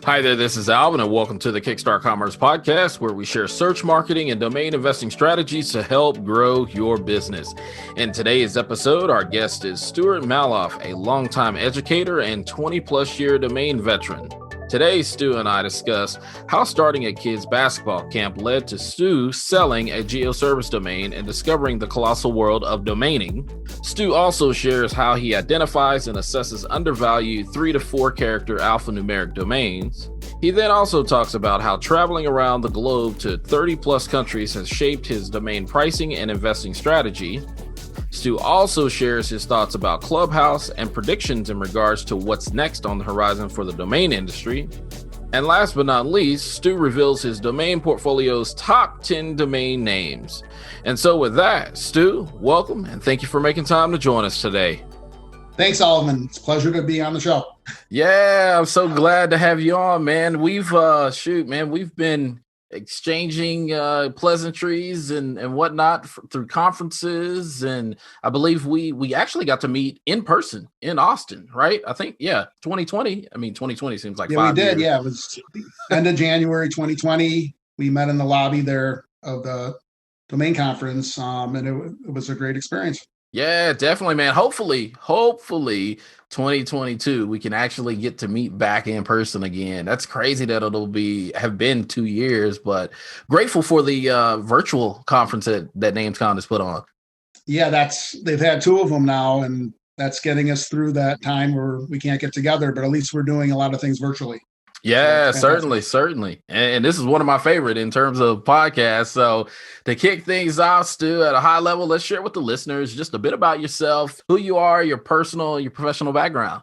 Hi there, this is Alvin, and welcome to the Kickstart Commerce podcast, where we share search marketing and domain investing strategies to help grow your business. In today's episode, our guest is Stuart Maloff, a longtime educator and 20-plus year domain veteran. Today, Stu and I discuss how starting a kids' basketball camp led to Stu selling a geoservice domain and discovering the colossal world of domaining. Stu also shares how he identifies and assesses undervalued 3 to 4 character alphanumeric domains. He then also talks about how traveling around the globe to 30 plus countries has shaped his domain pricing and investing strategy. Stu also shares his thoughts about Clubhouse and predictions in regards to what's next on the horizon for the domain industry. And last but not least, Stu reveals his domain portfolio's top 10 domain names. And so with that, Stu, welcome and thank you for making time to join us today. Thanks, Alvin. It's a pleasure to be on the show. Yeah, I'm so glad to have you on, man. We've been exchanging pleasantries and whatnot through conferences, and I believe we actually got to meet in person in Austin, right? I think 2020. I mean, 2020 seems like 5 years. It was end of January 2020. We met in the lobby there of the domain conference, and it was a great experience. Yeah, definitely, man. Hopefully 2022 we can actually get to meet back in person again. That's crazy that have been 2 years, but grateful for the virtual conference that NamesCon has put on. Yeah, they've had 2 of them now, and that's getting us through that time where we can't get together, but at least we're doing a lot of things virtually. Yeah, certainly. And this is one of my favorite in terms of podcasts. So to kick things off, Stu, at a high level, let's share with the listeners just a bit about yourself, who you are, your professional background.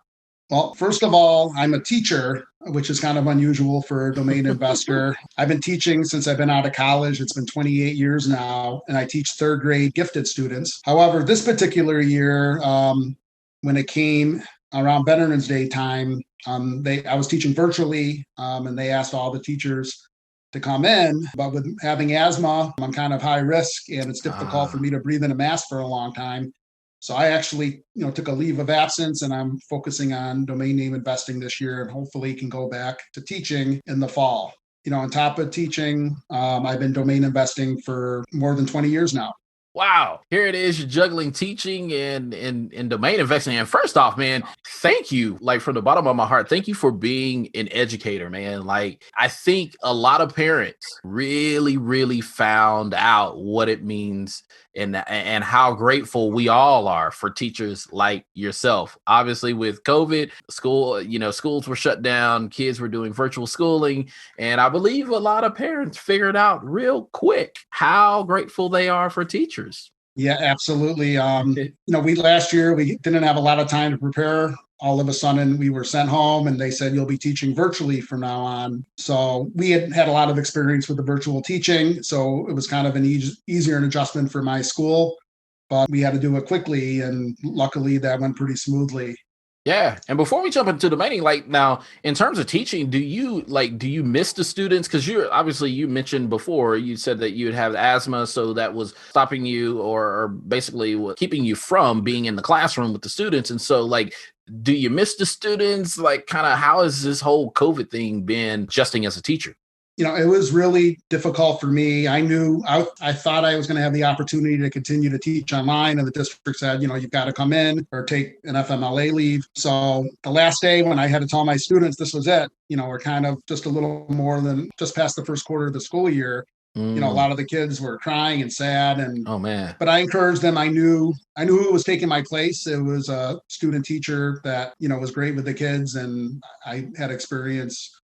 Well, first of all, I'm a teacher, which is kind of unusual for a domain investor. I've been teaching since I've been out of college. It's been 28 years now, and I teach 3rd grade gifted students. However, this particular year, when it came around Veterans Day time, I was teaching virtually, and they asked all the teachers to come in. But with having asthma, I'm kind of high risk, and it's difficult for me to breathe in a mask for a long time. So I actually, took a leave of absence, and I'm focusing on domain name investing this year, and hopefully can go back to teaching in the fall. On top of teaching, I've been domain investing for more than 20 years now. Wow. Here it is. You're juggling teaching and domain investing. And first off, man, thank you. Like from the bottom of my heart, thank you for being an educator, man. Like I think a lot of parents really, really found out what it means and how grateful we all are for teachers like yourself. Obviously with COVID, schools were shut down, kids were doing virtual schooling. And I believe a lot of parents figured out real quick how grateful they are for teachers. Yeah, absolutely. Last year, we didn't have a lot of time to prepare. All of a sudden, we were sent home and they said, you'll be teaching virtually from now on. So we had a lot of experience with the virtual teaching. So it was kind of an easier adjustment for my school, but we had to do it quickly. And luckily, that went pretty smoothly. Yeah. And before we jump into domaining, like now, in terms of teaching, do you miss the students? Because you mentioned before, you said that you would have asthma. So that was stopping you or basically keeping you from being in the classroom with the students. And so do you miss the students? Like kind of how has this whole COVID thing been adjusting as a teacher? It was really difficult for me. I thought I was going to have the opportunity to continue to teach online, and the district said, you've got to come in or take an FMLA leave. So the last day when I had to tell my students this was it, we're kind of just a little more than just past the first quarter of the school year. A lot of the kids were crying and sad, and oh man. But I encouraged them. I knew who was taking my place. It was a student teacher that was great with the kids, and I had experience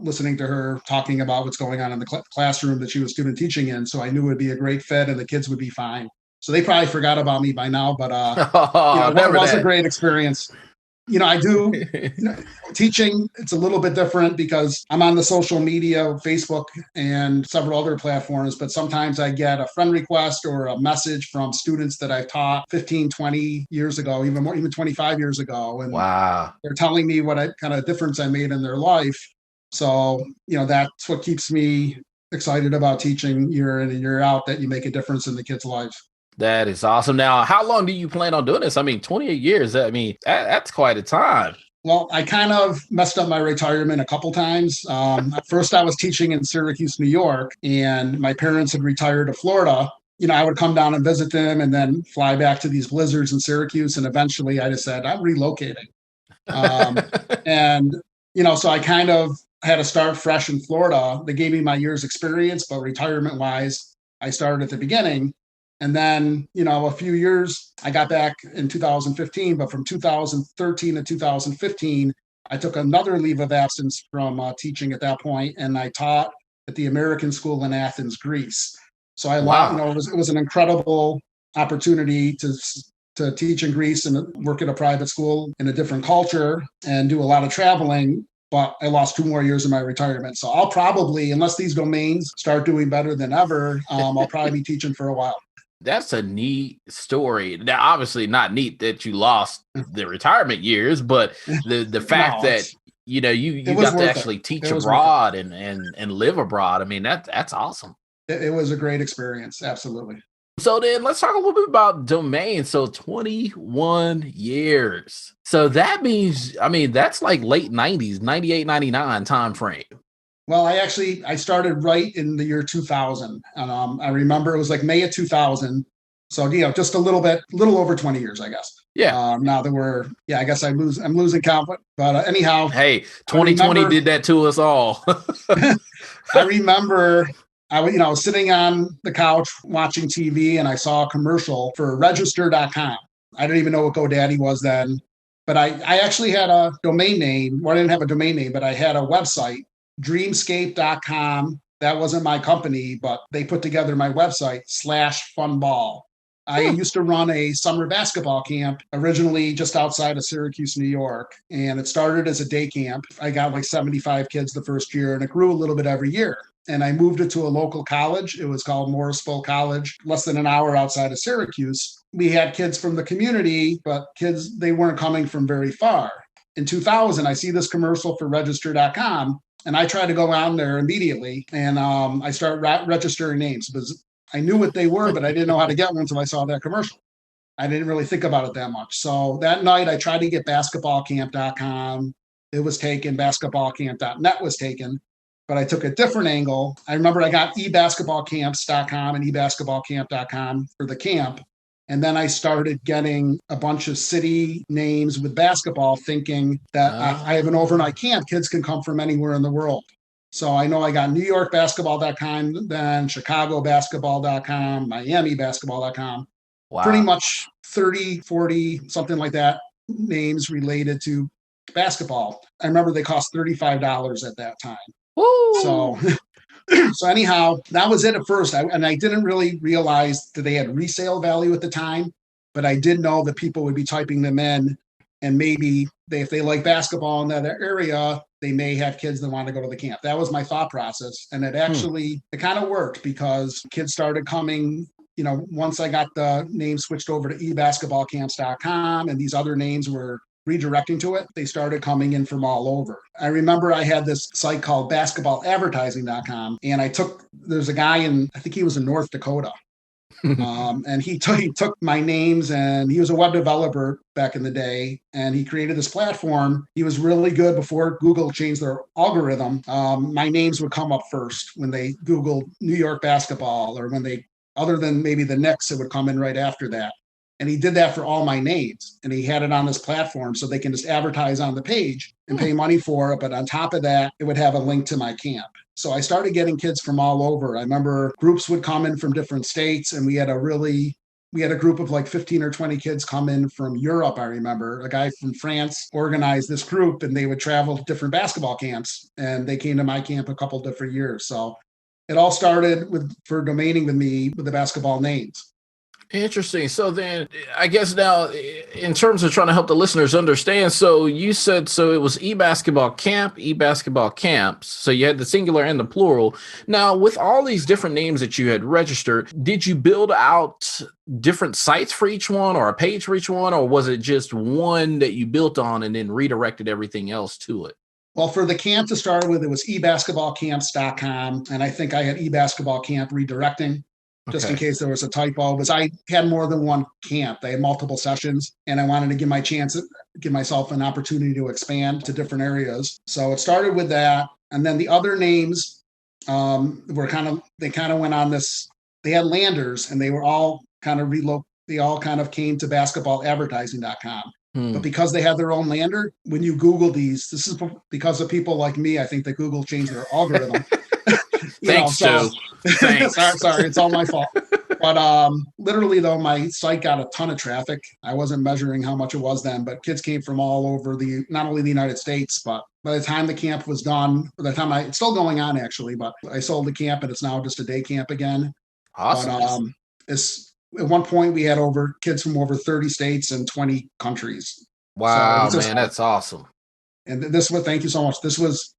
listening to her talking about what's going on in the classroom that she was student teaching in. So I knew it would be a great fit and the kids would be fine. So they probably forgot about me by now, but it was a great experience. I do teaching. It's a little bit different because I'm on the social media, Facebook and several other platforms, but sometimes I get a friend request or a message from students that I've taught 15, 20 years ago, even 25 years ago. And wow, they're telling me what kind of difference I made in their life. So, that's what keeps me excited about teaching year in and year out, that you make a difference in the kids' lives. That is awesome. Now, how long do you plan on doing this? I mean, 28 years. I mean, that's quite a time. Well, I kind of messed up my retirement a couple times. At first, I was teaching in Syracuse, New York, and my parents had retired to Florida. I would come down and visit them and then fly back to these blizzards in Syracuse. And eventually I just said, I'm relocating. Um, and, so I kind of had to start fresh in Florida. They gave me my year's experience, but retirement wise, I started at the beginning. And then, a few years, I got back in 2015, but from 2013 to 2015, I took another leave of absence from teaching at that point, and I taught at the American School in Athens, Greece. So Wow. it was an incredible opportunity to teach in Greece and work at a private school in a different culture and do a lot of traveling. But I lost 2 more years of my retirement. So I'll probably, unless these domains start doing better than ever, I'll probably be teaching for a while. That's a neat story. Now, obviously not neat that you lost the retirement years, but the fact No, that it you was got to worth it. actually teach It was worth it. abroad and live abroad. I mean, that's awesome. It was a great experience. Absolutely. So then let's talk a little bit about domain. So 21 years. So that means, I mean, that's like late 90s, 98, 99 time frame. Well, I started right in the year 2000, and I remember it was like May of 2000. So just a little over 20 years, I guess. Yeah. Now that I guess I'm losing count, but anyhow, Hey, I 2020 remember, did that to us all. I remember, I was sitting on the couch watching TV, and I saw a commercial for register.com. I didn't even know what GoDaddy was then, but I actually had a domain name. Well, I didn't have a domain name, but I had a website, dreamscape.com. That wasn't my company, but they put together my website /funball. I used to run a summer basketball camp originally just outside of Syracuse, New York. And it started as a day camp. I got like 75 kids the first year, and it grew a little bit every year. And I moved it to a local college. It was called Morrisville College, less than an hour outside of Syracuse. We had kids from the community, but kids, they weren't coming from very far. In 2000, I see this commercial for register.com, and I try to go on there immediately, and I start registering names because I knew what they were, but I didn't know how to get one until I saw that commercial. I didn't really think about it that much. So that night, I tried to get basketballcamp.com. It was taken. Basketballcamp.net was taken, but I took a different angle. I remember I got ebasketballcamps.com and ebasketballcamp.com for the camp. And then I started getting a bunch of city names with basketball, thinking that I have an overnight camp. Kids can come from anywhere in the world. So I know I got NewYorkBasketball.com, then ChicagoBasketball.com, MiamiBasketball.com, pretty Wow. much 30, 40, something like that, names related to basketball. I remember they cost $35 at that time. Woo! So so anyhow, that was it at first. And I didn't really realize that they had resale value at the time, but I did know that people would be typing them in, and maybe if they like basketball in that area, they may have kids that want to go to the camp. That was my thought process. And it kind of worked because kids started coming. Once I got the name switched over to ebasketballcamps.com and these other names were redirecting to it, they started coming in from all over. I remember I had this site called basketballadvertising.com, and there's a guy I think he was in North Dakota. And he took my names, and he was a web developer back in the day, and he created this platform. He was really good before Google changed their algorithm. My names would come up first when they Googled New York basketball, or other than maybe the Knicks, it would come in right after that. And he did that for all my names, and he had it on this platform so they can just advertise on the page and pay money for it. But on top of that, it would have a link to my camp. So I started getting kids from all over. I remember groups would come in from different states, and we had a group of like 15 or 20 kids come in from Europe. I remember a guy from France organized this group, and they would travel to different basketball camps, and they came to my camp a couple different years. So it all started for domaining with me with the basketball names. Interesting. So then I guess now in terms of trying to help the listeners understand, so you said so it was eBasketball Camp, eBasketball Camps. So you had the singular and the plural. Now, with all these different names that you had registered, did you build out different sites for each one or a page for each one, or was it just one that you built on and then redirected everything else to it? Well, for the camp to start with, it was ebasketballcamps.com. And I think I had ebasketball camp redirecting. just in Okay. case there was a typo, because I had more than one camp. They had multiple sessions, and I wanted to give myself an opportunity to expand to different areas. So it started with that. And then the other names they kind of went on this, they had landers and they were all kind of they all kind of came to basketballadvertising.com. But Hmm. because they had their own lander, when you Google these, this is because of people like me. I think that Google changed their algorithm. Thanks, So Joe. Thanks. sorry, it's all my fault. But literally though, my site got a ton of traffic. I wasn't measuring how much it was then, but kids came from all over not only the United States, but by the time the camp was done, by the time it's still going on actually, but I sold the camp and it's now just a day camp again. But Awesome. it's at one point we had kids from over 30 states and 20 countries. So it Wow, was just, man, that's awesome. and this was, thank you so much. This was,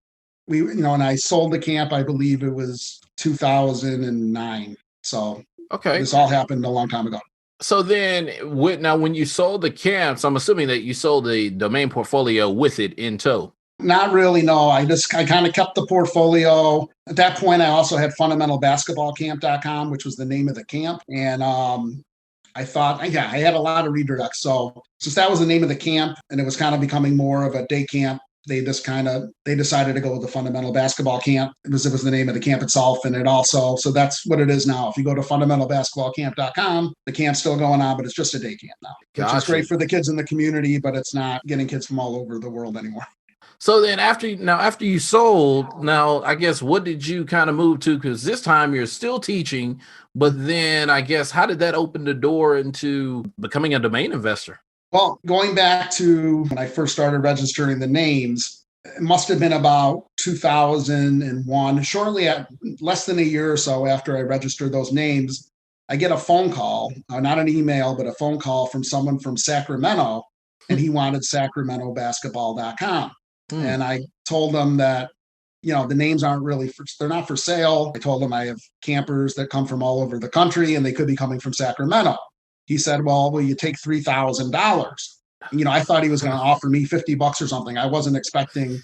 and I sold the camp, I believe it was 2009. So Okay. this all happened a long time ago. So then, when you sold the camps, I'm assuming that you sold the domain portfolio with it in tow. Not really, no. I kind of kept the portfolio. At that point, I also had fundamentalbasketballcamp.com, which was the name of the camp. And I thought, yeah, I had a lot of redirects. So since that was the name of the camp and it was kind of becoming more of a day camp, they decided to go with the fundamental basketball camp because it was the name of the camp itself. And so that's what it is now. If you go to fundamentalbasketballcamp.com, the camp's still going on, but it's just a day camp now, which is Gotcha. great for the kids in the community, but it's not getting kids from all over the world anymore. So then after you sold, now I guess what did you kind of move to? Because this time you're still teaching, but then I guess how did that open the door into becoming a domain investor? Well, going back to when I first started registering the names, it must have been about 2001. Shortly at less than a year or so after I registered those names, I get a phone call, not an email, but a phone call from someone from Sacramento, and he wanted sacramentobasketball.com. Hmm. And I told him that, the names they're not for sale. I told him I have campers that come from all over the country and they could be coming from Sacramento. He said, well, will you take $3,000? I thought he was going to offer me $50 or something. I wasn't expecting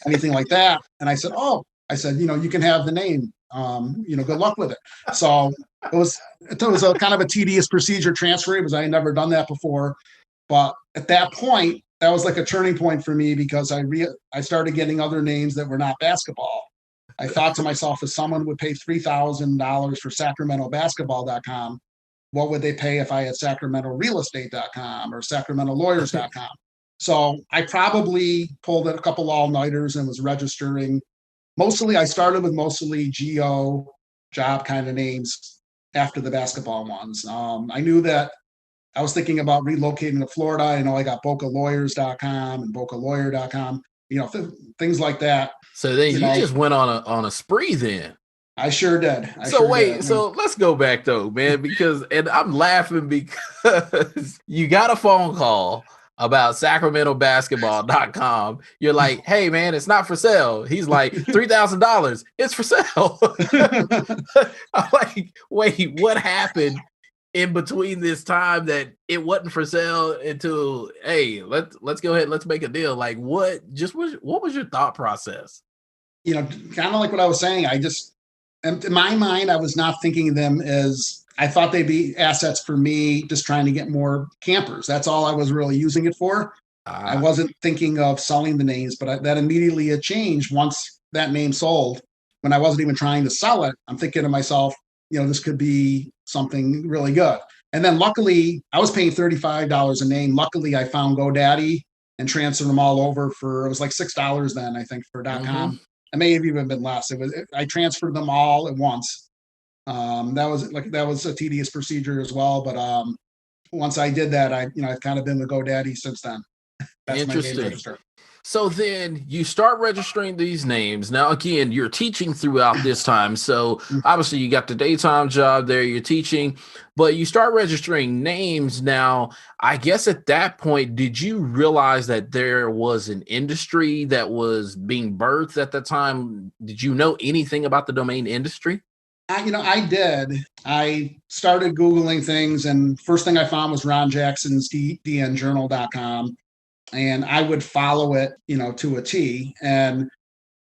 anything like that. And I said, you can have the name. Good luck with it. So it was a kind of a tedious procedure transfer because I had never done that before. But at that point, that was like a turning point for me because I started getting other names that were not basketball. I thought to myself, if someone would pay $3,000 for sacramentobasketball.com, what would they pay if I had sacramentorealestate.com or sacramentolawyers.com? So I probably pulled a couple all-nighters and was registering. I started with mostly geo job kind of names after the basketball ones. I knew that I was thinking about relocating to Florida. I know I got bocalawyers.com and bocalawyer.com, things like that. So then You you know, just went on a spree then. I sure did. So wait, so let's go back though, man, and I'm laughing because you got a phone call about sacramentobasketball.com. You're like, hey man, it's not for sale. He's like, $3,000, it's for sale. I'm like, wait, what happened in between this time that it wasn't for sale until, hey, let's go ahead, let's make a deal? Like what was your thought process? Kind of like what I was saying. And in my mind, I was not thinking of them as, I thought they'd be assets for me, just trying to get more campers. That's all I was really using it for. I Ah, wasn't thinking of selling the names, but that immediately had changed once that name sold. When I wasn't even trying to sell it, I'm thinking to myself, this could be something really good. And then luckily, I was paying $35 a name. Luckily, I found GoDaddy and transferred them all over it was like $6 then, I think, for mm-hmm. .com. It may have even been less. I transferred them all at once. That was a tedious procedure as well. But once I did that, I've kind of been with GoDaddy since then. That's my main Interesting. register. So then you start registering these names. Now, again, you're teaching throughout this time. So obviously you got the daytime job there, you're teaching, but you start registering names. Now, I guess at that point, did you realize that there was an industry that was being birthed at the time? Did you know anything about the domain industry? I did. I started Googling things, and first thing I found was Ron Jackson's dnjournal.com. And I would follow it, to a T. And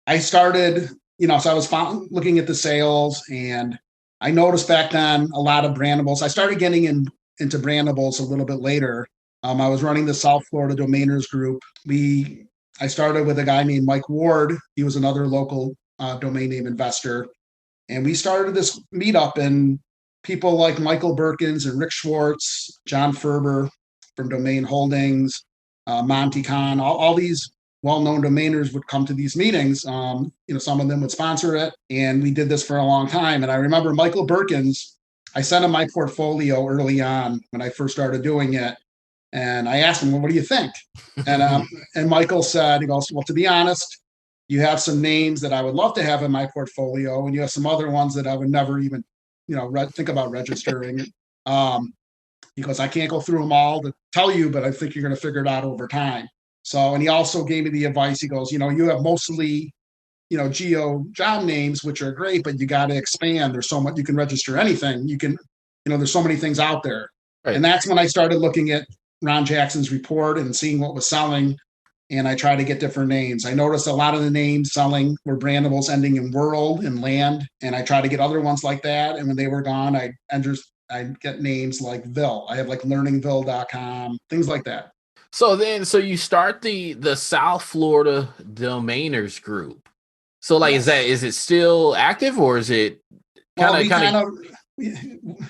I started, so I was looking at the sales, and I noticed back then a lot of brandables. I started getting into brandables a little bit later. I was running the South Florida Domainers group. I started with a guy named Mike Ward. He was another local domain name investor. And we started this meetup, and people like Michael Berkins and Rick Schwartz, John Ferber from Domain Holdings, Monty Khan, all these well-known domainers would come to these meetings. Some of them would sponsor it, and we did this for a long time. And I remember Michael Berkins, I sent him my portfolio early on when I first started doing it. And I asked him, well, what do you think? And Michael said, he goes, well, to be honest, you have some names that I would love to have in my portfolio, and you have some other ones that I would never even, think about registering. He goes, I can't go through them all to tell you, but I think you're going to figure it out over time. So, and he also gave me the advice. He goes, you have mostly, geo job names, which are great, but you got to expand. There's so much, you can register anything. You can, there's so many things out there. Right. And that's when I started looking at Ron Jackson's report and seeing what was selling. And I tried to get different names. I noticed a lot of the names selling were brandables ending in world and land. And I tried to get other ones like that. And when they were gone, I'd get names like Ville. I have like learningville.com, things like that. So you start the South Florida Domainers group. So like, yes. Is it still active, or is it kind of?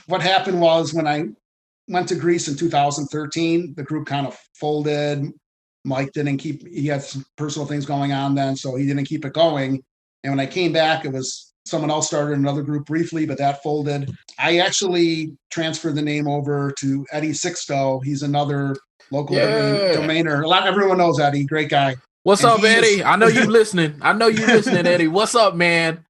What happened was when I went to Greece in 2013, the group kind of folded. Mike he had some personal things going on then, so he didn't keep it going. And when I came back, it was someone else started another group briefly, but that folded. I actually transferred the name over to Eddie Sixto. He's another local domainer. Everyone knows Eddie, great guy. What's up, Eddie? I know you listening. Eddie. What's up, man?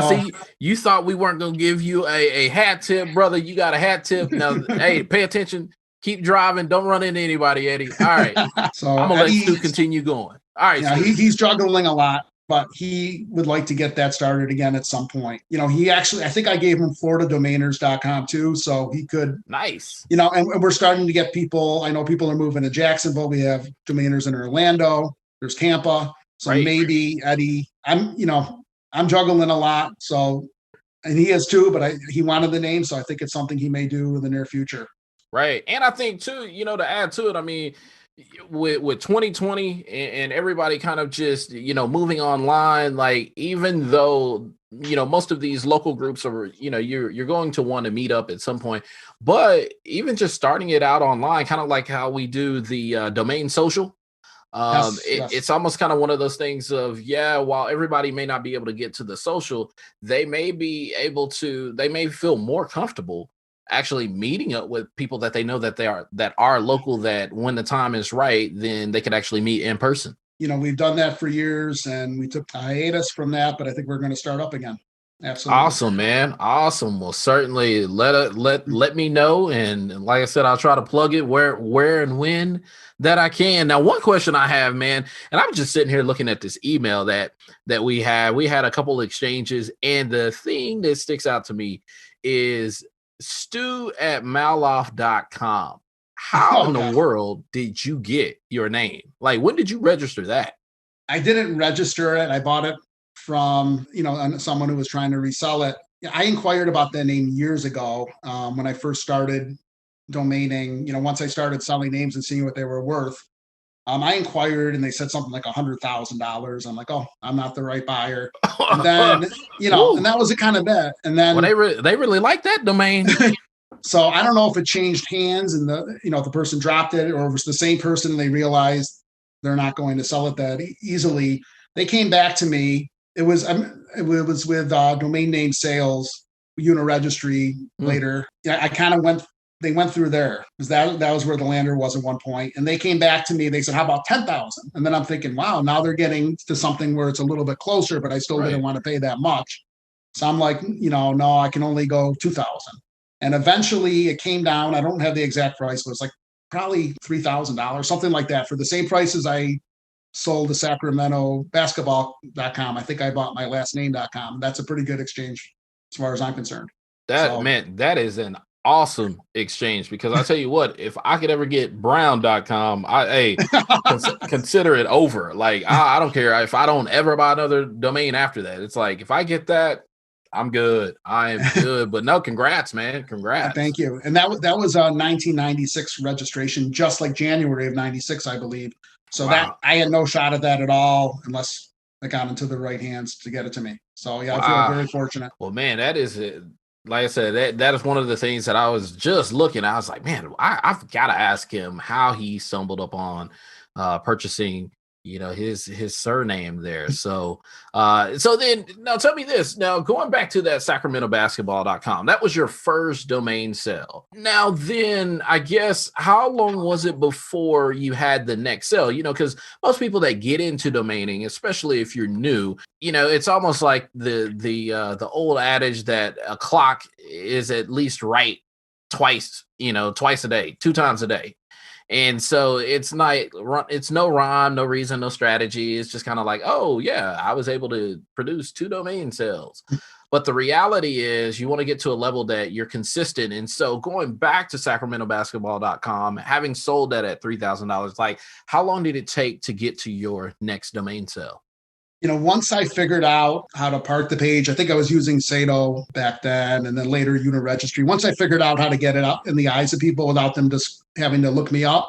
See, you thought we weren't going to give you a hat tip, brother. You got a hat tip. Now, hey, pay attention. Keep driving. Don't run into anybody, Eddie. All right. So I'm going to let Stu continue going. All right. Yeah, he's juggling a lot, but he would like to get that started again at some point. I think I gave him floridadomainers.com too, so he could. Nice. And we're starting to get people. I know people are moving to Jacksonville. We have domainers in Orlando. There's Tampa. So maybe Eddie, I'm juggling a lot. So, and he is too, but he wanted the name. So I think it's something he may do in the near future. Right. And I think too, to add to it, I mean, with 2020 and everybody kind of just, moving online, like, even though, most of these local groups are, you're going to want to meet up at some point, but even just starting it out online, kind of like how we do the domain social. Yes. It's almost kind of one of those things of, while everybody may not be able to get to the social, they may feel more comfortable actually meeting up with people that they know that are local, that when the time is right, then they could actually meet in person. We've done that for years, and we took a hiatus from that, but I think we're going to start up again. Absolutely. Awesome, man. Awesome. Well, certainly let me know. And like I said, I'll try to plug it where and when that I can. Now, one question I have, man, and I'm just sitting here looking at this email that we had a couple of exchanges, and the thing that sticks out to me is Stu@maloff.com. How in the world did you get your name? Like, when did you register that? I didn't register it. I bought it from, someone who was trying to resell it. I inquired about that name years ago when I first started domaining. Once I started selling names and seeing what they were worth, I inquired, and they said something like $100,000. I'm like, oh, I'm not the right buyer. And then, and that was a kind of bet. And then they really like that domain. So I don't know if it changed hands and the person dropped it, or it was the same person and they realized they're not going to sell it that easily. They came back to me. It was with domain name sales, Uniregistry later. I kind of they went through there, because that was where the lander was at one point. And they came back to me. They said, how about 10,000? And then I'm thinking, wow, now they're getting to something where it's a little bit closer, but I still didn't want to pay that much. So I'm like, no, I can only go 2,000. And eventually it came down. I don't have the exact price, but it's like probably $3,000, something like that, for the same price as I sold the Sacramento basketball.com. I think I bought my last name.com. That's a pretty good exchange as far as I'm concerned. That is an awesome exchange, because I tell you what, if I could ever get brown.com, consider it over. Like, I don't care if I don't ever buy another domain after that. It's like, if I get that, I'm good. I am good. But no, congrats, man. Congrats. Thank you. And that was a 1996 registration, just like January of 96, I believe. So that Wow. I had no shot at that at all unless I got into the right hands to get it to me. So yeah, I feel Wow. very fortunate. Well, man, that is it. Like I said, that is one of the things that I was just looking. I was like, man, I've got to ask him how he stumbled upon purchasing, his surname there. So then now tell me this. Now going back to that SacramentoBasketball.com, that was your first domain sale. Now then, I guess how long was it before you had the next sale? Because most people that get into domaining, especially if you're new, it's almost like the old adage that a clock is at least right twice a day, 2 times a day. And so it's no rhyme, no reason, no strategy. It's just kind of like, oh yeah, I was able to produce 2 domain sales. But the reality is you want to get to a level that you're consistent. And so going back to SacramentoBasketball.com, having sold that at $3,000, like how long did it take to get to your next domain sale? Once I figured out how to park the page, I think I was using Sato back then, and then later Uniregistry. Once I figured out how to get it up in the eyes of people without them just having to look me up,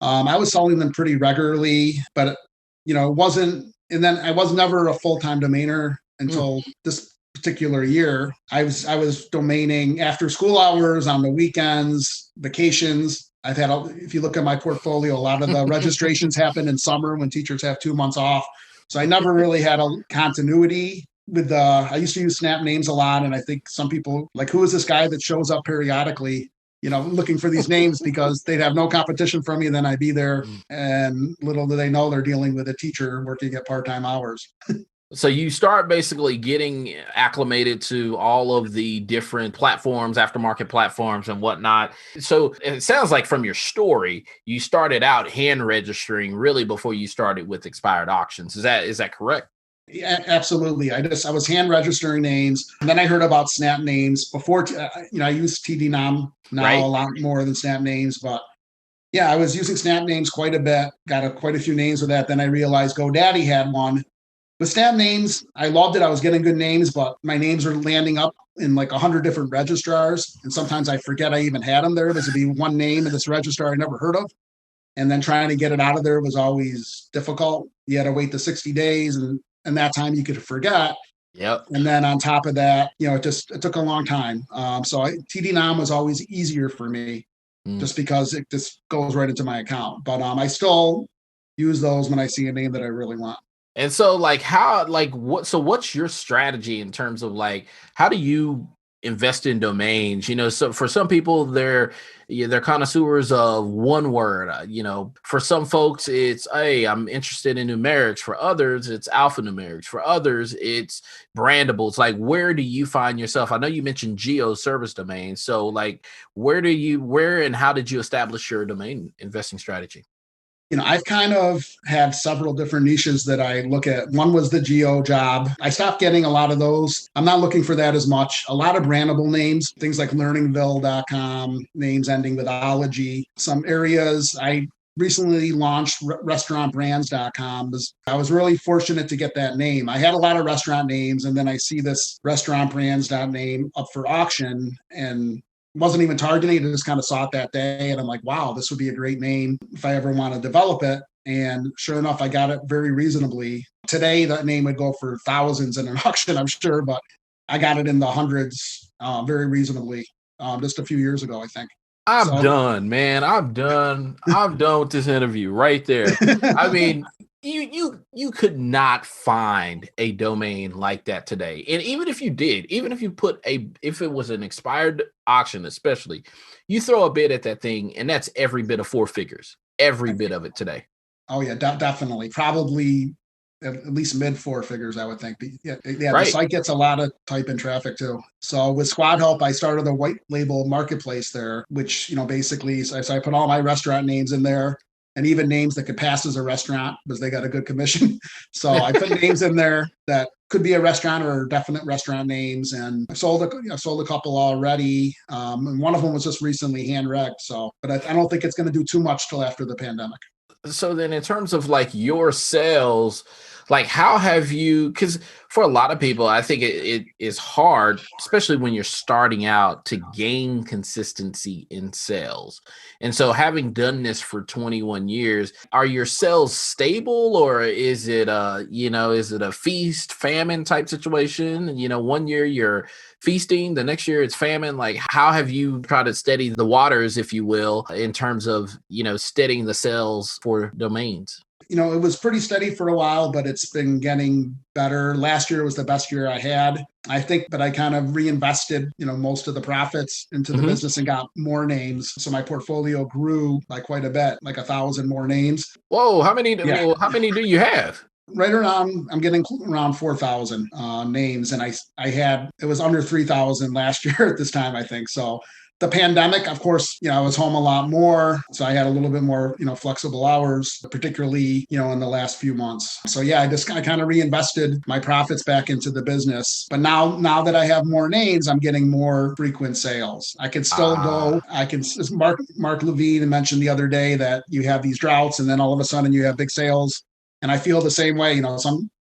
I was selling them pretty regularly, but it wasn't. And then I was never a full-time domainer until this particular year. I was domaining after school hours, on the weekends, vacations. If you look at my portfolio, a lot of the registrations happen in summer when teachers have 2 months off. So I never really had a continuity with I used to use snap names a lot. And I think some people like, who is this guy that shows up periodically, looking for these names, because they'd have no competition from me. Then I'd be there, and little do they know they're dealing with a teacher working at part-time hours. So you start basically getting acclimated to all of the different platforms, aftermarket platforms and whatnot. So it sounds like from your story, you started out hand registering really before you started with expired auctions. Is that correct? Yeah, absolutely. I was hand registering names, and then I heard about snap names before. I use TD now a Right? lot more than snap names, but yeah, I was using snap names quite a bit. Got quite a few names with that. Then I realized GoDaddy had one. With snap names, I loved it. I was getting good names, but my names are landing up in like 100 different registrars. And sometimes I forget I even had them there. This would be one name in this registrar I never heard of. And then trying to get it out of there was always difficult. You had to wait the 60 days, and that time you could forget. Yep. And then on top of that, it took a long time. So TD Nom was always easier for me, just because it just goes right into my account. But I still use those when I see a name that I really want. And so what's your strategy in terms of like, how do you invest in domains? So for some people they're connoisseurs of one word. For some folks it's, hey, I'm interested in numerics. For others it's alphanumerics. For others it's brandables. Like, where do you find yourself? I know you mentioned geo service domains. So like, where and how did you establish your domain investing strategy? I've kind of had several different niches that I look at. One was the geo job. I stopped getting a lot of those. I'm not looking for that as much. A lot of brandable names, things like learningville.com, names ending with ology. Some areas I recently launched restaurantbrands.com. I was really fortunate to get that name. I had a lot of restaurant names, and then I see this restaurantbrands.name up for auction, and wasn't even targeting it. I just kind of saw it that day, and I'm like, wow, this would be a great name if I ever want to develop it. And sure enough, I got it very reasonably. Today, that name would go for thousands in an auction, I'm sure, but I got it in the hundreds very reasonably just a few years ago, I think. I'm done, man. I'm done. I'm done with this interview right there. I mean, you could not find a domain like that today. And even if you did, even if you if it was an expired auction, especially, you throw a bid at that thing, and that's every bit of 4 figures, every bit of it today. Oh yeah, definitely. Probably at least mid 4 figures, I would think. But yeah, Right. the site gets a lot of type in traffic too. So with Squad Help, I started a white label marketplace there, which basically, so I put all my restaurant names in there, and even names that could pass as a restaurant because they got a good commission. So I put names in there that could be a restaurant or definite restaurant names, and I sold a couple already. And one of them was just recently hand wrecked. So, but I don't think it's going to do too much till after the pandemic. So then in terms of like your sales, like how have you, because for a lot of people, I think it is hard, especially when you're starting out, to gain consistency in sales. And so, having done this for 21 years, are your sales stable, or is it is it a feast famine type situation? One year you're feasting, the next year it's famine. Like, how have you tried to steady the waters, if you will, in terms of steadying the sales for domains? It was pretty steady for a while, but it's been getting better. Last year was the best year I had, I think, but I kind of reinvested, most of the profits into the Hmm. business and got more names. So my portfolio grew by quite a bit, like 1,000 more names. Whoa, how many? Yeah, Well, how many do you have? right around, I'm getting around 4,000 names, and it was under 3,000 last year at this time, I think. So the pandemic, of course, I was home a lot more, so I had a little bit more, flexible hours, particularly, in the last few months. So yeah, I kind of reinvested my profits back into the business. But now that I have more names, I'm getting more frequent sales. I can still go. Ah, I can. As Mark Levine mentioned the other day that you have these droughts, and then all of a sudden you have big sales. And I feel the same way.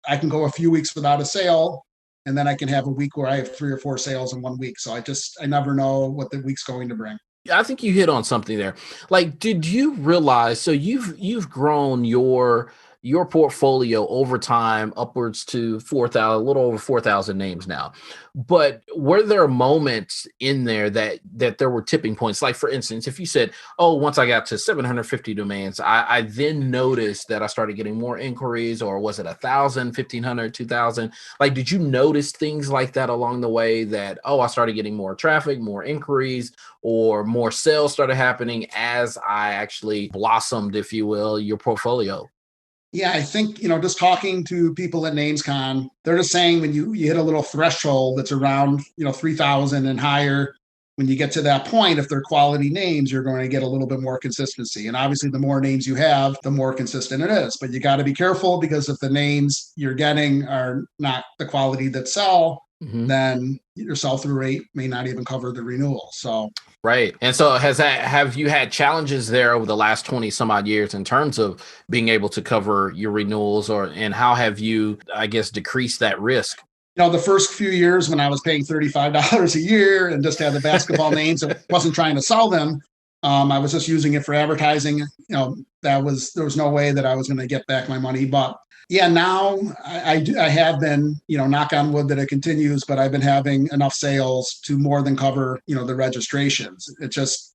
I can go a few weeks without a sale, and then I can have a week where I have 3 or 4 sales in one week. So I never know what the week's going to bring. I think you hit on something there. Like, did you realize? So you've grown your portfolio over time upwards to 4,000, a little over 4,000 names now. But were there moments in there that there were tipping points? Like, for instance, if you said, "Oh, once I got to 750 domains, I then noticed that I started getting more inquiries," or was it 1,000, 1,500, 2,000? Like, did you notice things like that along the way? That, oh, I started getting more traffic, more inquiries, or more sales started happening as I actually blossomed, if you will, your portfolio? Yeah, I think, just talking to people at NamesCon, they're just saying when you hit a little threshold that's around, 3,000 and higher, when you get to that point, if they're quality names, you're going to get a little bit more consistency. And obviously, the more names you have, the more consistent it is. But you got to be careful, because if the names you're getting are not the quality that sell, Mhm. then your sell through rate may not even cover the renewal. So Right. And so have you had challenges there over the last 20 some odd years in terms of being able to cover your renewals, and how have you, I guess, decreased that risk? the first few years when I was paying $35 a year and just had the basketball names and wasn't trying to sell them, I was just using it for advertising. There was no way that I was going to get back my money. But yeah, now I have been, knock on wood that it continues, but I've been having enough sales to more than cover, the registrations. It just,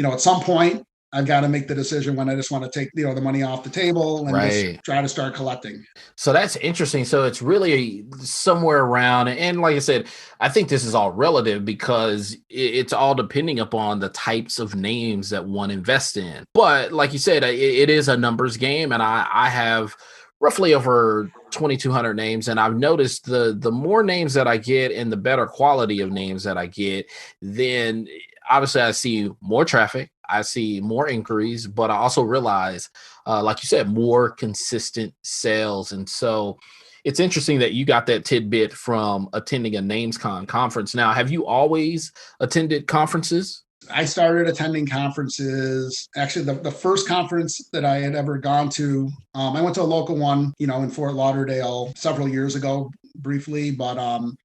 at some point, I've got to make the decision when I just want to take, the money off the table and just Right. try to start collecting. So that's interesting. So it's really somewhere around, and like I said, I think this is all relative because it's all depending upon the types of names that one invests in. But like you said, it is a numbers game, and I have roughly over 2,200 names, and I've noticed the more names that I get and the better quality of names that I get, then obviously I see more traffic, I see more inquiries, but I also realize, like you said, more consistent sales. And so it's interesting that you got that tidbit from attending a NamesCon conference. Now, have you always attended conferences? I started attending conferences. Actually, the first conference that I had ever gone to, I went to a local one, in Fort Lauderdale several years ago, briefly. But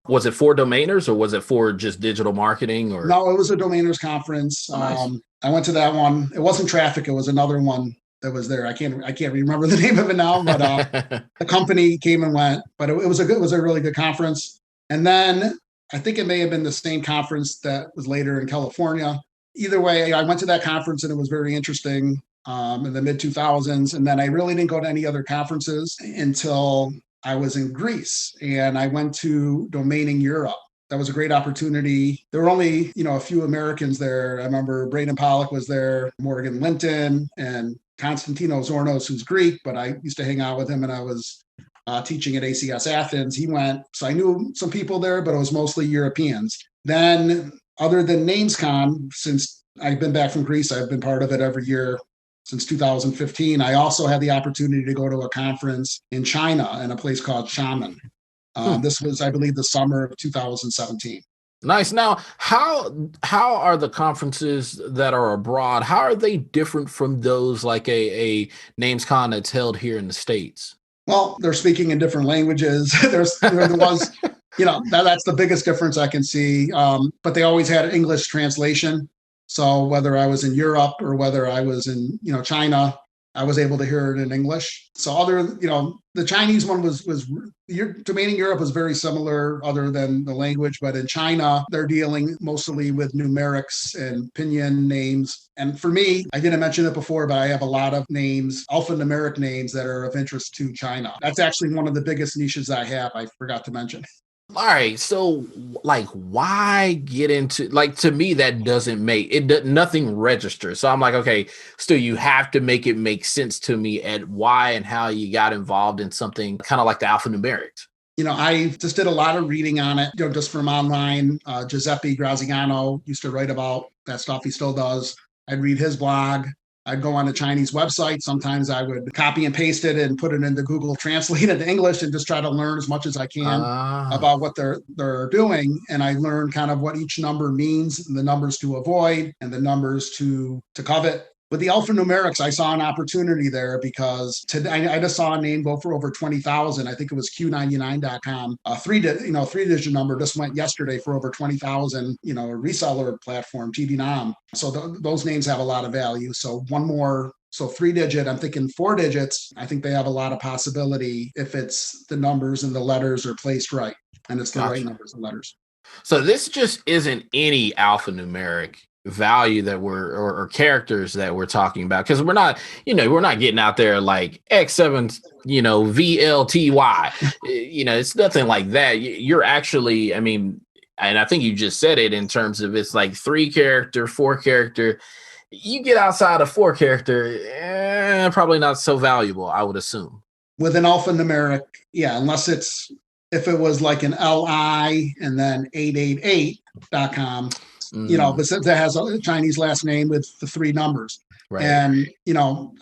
Was it for domainers, or was it for just digital marketing, or? no, it was a domainers conference. Oh, nice. I went to that one. It wasn't Traffic. It was another one that was there. I can't remember the name of it now, but the company came and went. But it was a really good conference. And then I think it may have been the same conference that was later in California. Either way, I went to that conference and it was very interesting, in the mid 2000s. And then I really didn't go to any other conferences until I was in Greece, and I went to Domaining Europe. That was a great opportunity. There were only, a few Americans there. I remember Braden Pollock was there, Morgan Linton, and Konstantinos Zornos, who's Greek, but I used to hang out with him, and I was teaching at ACS Athens. He went, so I knew some people there, but it was mostly Europeans. Then, other than NamesCon, since I've been back from Greece, I've been part of it every year since 2015. I also had the opportunity to go to a conference in China in a place called Xiamen. Hmm. This was, I believe, the summer of 2017. Nice. Now, how are the conferences that are abroad? How are they different from those like a NamesCon that's held here in the States? Well, they're speaking in different languages. There was, that's the biggest difference I can see. But they always had English translation. So whether I was in Europe or whether I was in, China, I was able to hear it in English. So the Chinese one was domaining Europe was very similar other than the language, but in China, they're dealing mostly with numerics and pinyin names. And for me, I didn't mention it before, but I have a lot of names, alphanumeric names that are of interest to China. That's actually one of the biggest niches I have. I forgot to mention. All right, so like, why get into, like, to me that doesn't make it, nothing registers. So I'm like, okay, Stu, you have to make it make sense to me at why and how you got involved in something kind of like the alphanumerics. I just did a lot of reading on it, just from online. Giuseppe Graziano used to write about that stuff. He still does. I'd read his blog. I'd go on the Chinese website. Sometimes I would copy and paste it and put it into Google Translate into English and just try to learn as much as I can about what they're doing. And I learned kind of what each number means, and the numbers to avoid and the numbers to covet. With the alphanumerics, I saw an opportunity there because today I just saw a name go for over 20,000. I think it was Q99.com. A three-digit number just went yesterday for over 20,000. A reseller platform, TDNOM. So those names have a lot of value. So one more. So 3-digit, I'm thinking 4 digits. I think they have a lot of possibility if it's the numbers and the letters are placed right, and it's the right numbers and letters. So this just isn't any alphanumeric value that or characters that we're talking about, because we're not getting out there like X7 VLTY. It's nothing like that. You're actually, I mean, and I think you just said it in terms of it's like 3 character, 4 character. You get outside of 4 character, probably not so valuable, I would assume. With an alphanumeric, yeah, unless if it was like an LI and then 888.com, but since it has a Chinese last name with the 3 numbers. Right. And,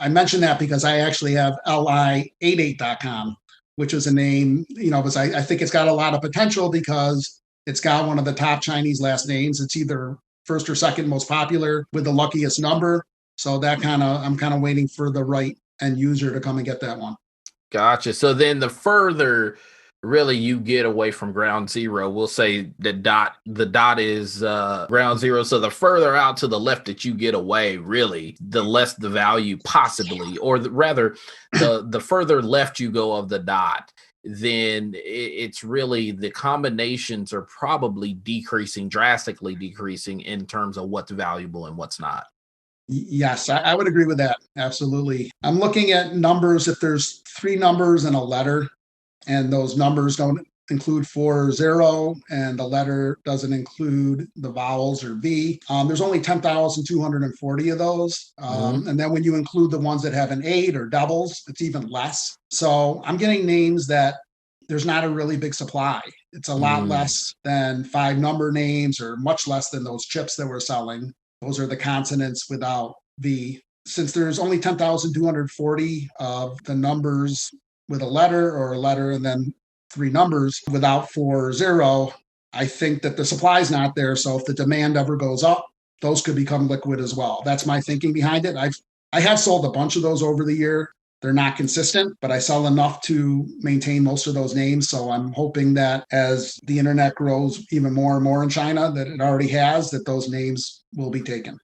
I mentioned that because I actually have li88.com, which is a name, because I think it's got a lot of potential because it's got one of the top Chinese last names. It's either first or second most popular with the luckiest number. So I'm kind of waiting for the right end user to come and get that one. Gotcha. So then the further really you get away from ground zero, we'll say the dot is ground zero. So the further out to the left that you get away, really, the less the value possibly, or rather the further left you go of the dot, then it's really the combinations are probably drastically decreasing in terms of what's valuable and what's not. Yes, I would agree with that. Absolutely. I'm looking at numbers. If there's 3 numbers and a letter, and those numbers don't include 4 or 0, and the letter doesn't include the vowels or V, there's only 10,240 of those. And then when you include the ones that have an 8 or doubles, it's even less. So I'm getting names that there's not a really big supply. It's a lot less than 5 number names, or much less than those chips that we're selling. Those are the consonants without V. Since there's only 10,240 of the numbers with a letter and then 3 numbers without 4 or 0, I think that the supply is not there. So if the demand ever goes up, those could become liquid as well. That's my thinking behind it. I have sold a bunch of those over the year. They're not consistent, but I sell enough to maintain most of those names. So I'm hoping that as the internet grows even more and more in China, that it already has, that those names will be taken.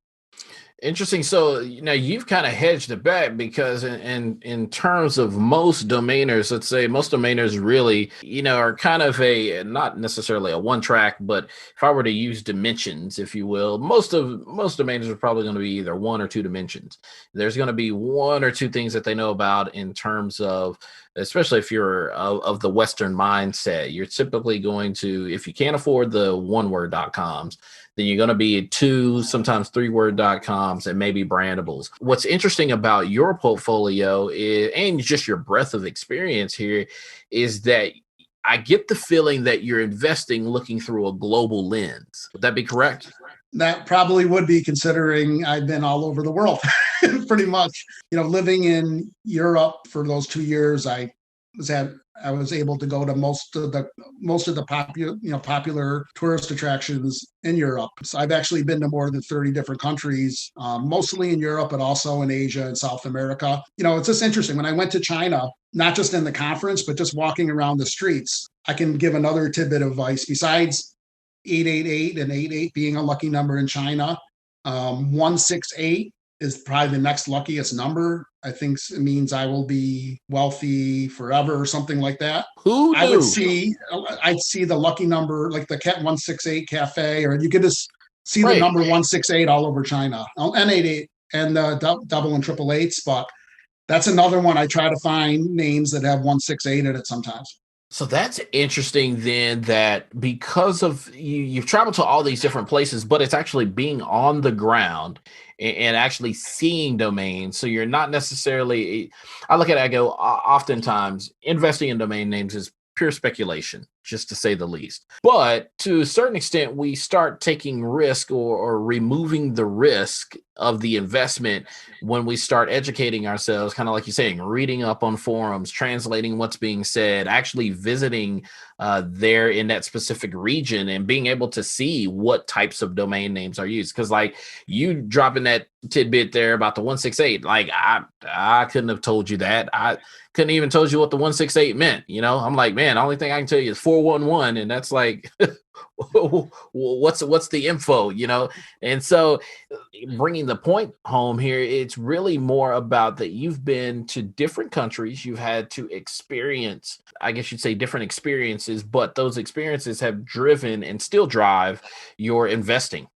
Interesting. So, you've kind of hedged the bet, because in terms of most domainers, let's say most domainers really, are kind of not necessarily a one track, but if I were to use dimensions, if you will, most domainers are probably going to be either 1 or 2 dimensions. There's going to be 1 or 2 things that they know about in terms of, especially if you're of the Western mindset, you're typically going to, if you can't afford the one-word.coms, then you're going to be 2, sometimes 3-word.coms, and maybe brandables. What's interesting about your portfolio is, and just your breadth of experience here, is that I get the feeling that you're investing looking through a global lens. Would that be correct? That probably would be, considering I've been all over the world, pretty much. Living in Europe for those 2 years, I was able to go to most of the popular tourist attractions in Europe. So I've actually been to more than 30 different countries, mostly in Europe, but also in Asia and South America. It's just interesting. When I went to China, not just in the conference, but just walking around the streets. I can give another tidbit of advice besides 888 and 88 being a lucky number in China. 168 is probably the next luckiest number. I think it means I will be wealthy forever or something like that. Who I would knew? I'd see the lucky number, like the Cat 168 Cafe, or you could just see the Right. number 168 all over China, and 88 and the double and triple eights. But that's another one I try to find names that have 168 in it sometimes. So that's interesting then that because of you've traveled to all these different places, but it's actually being on the ground and actually seeing domains. So you're not necessarily, I look at it, I go, oftentimes investing in domain names is pure speculation, just to say the least. But to a certain extent, we start taking risk or removing the risk of the investment when we start educating ourselves, kind of like you're saying, reading up on forums, translating what's being said, actually visiting there in that specific region and being able to see what types of domain names are used. Because like you dropping that tidbit there about the 168, like I couldn't have told you that. I couldn't even told you what the 168 meant. I'm like, man, the only thing I can tell you is 411, and that's like what's the info, and so bringing the point home here, it's really more about that you've been to different countries, you've had to experience, I guess you'd say, different experiences, but those experiences have driven and still drive your investing.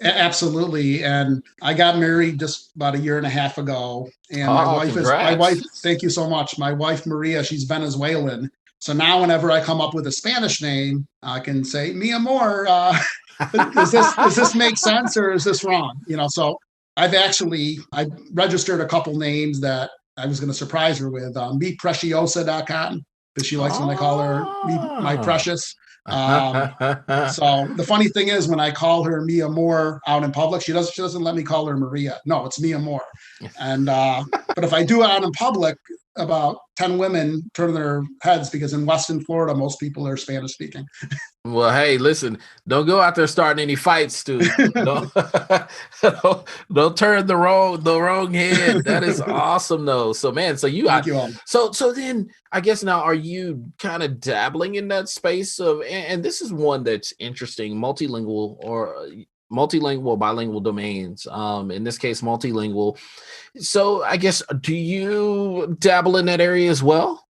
Absolutely. And I got married just about a year and a half ago. And Oh, my wife, congrats. thank you so much. My wife, Maria, she's Venezuelan. So now whenever I come up with a Spanish name, I can say, mi amor, does this make sense or is this wrong? So I registered a couple names that I was going to surprise her with. MePreciosa.com, because she likes when I call her my Ah. precious. So the funny thing is, when I call her Mia Moore out in public, she doesn't let me call her Maria. No, it's Mia Moore. And but if I do it out in public, about 10 women turn their heads, because in Western Florida, most people are Spanish speaking. Well, hey, listen, don't go out there starting any fights, Stu. Don't, don't turn the wrong head. That is awesome though. So man, so Thank you all. so then I guess now are you kind of dabbling in that space of, and this is one that's interesting, multilingual or multilingual, bilingual domains. In this case, multilingual. So I guess, do you dabble in that area as well?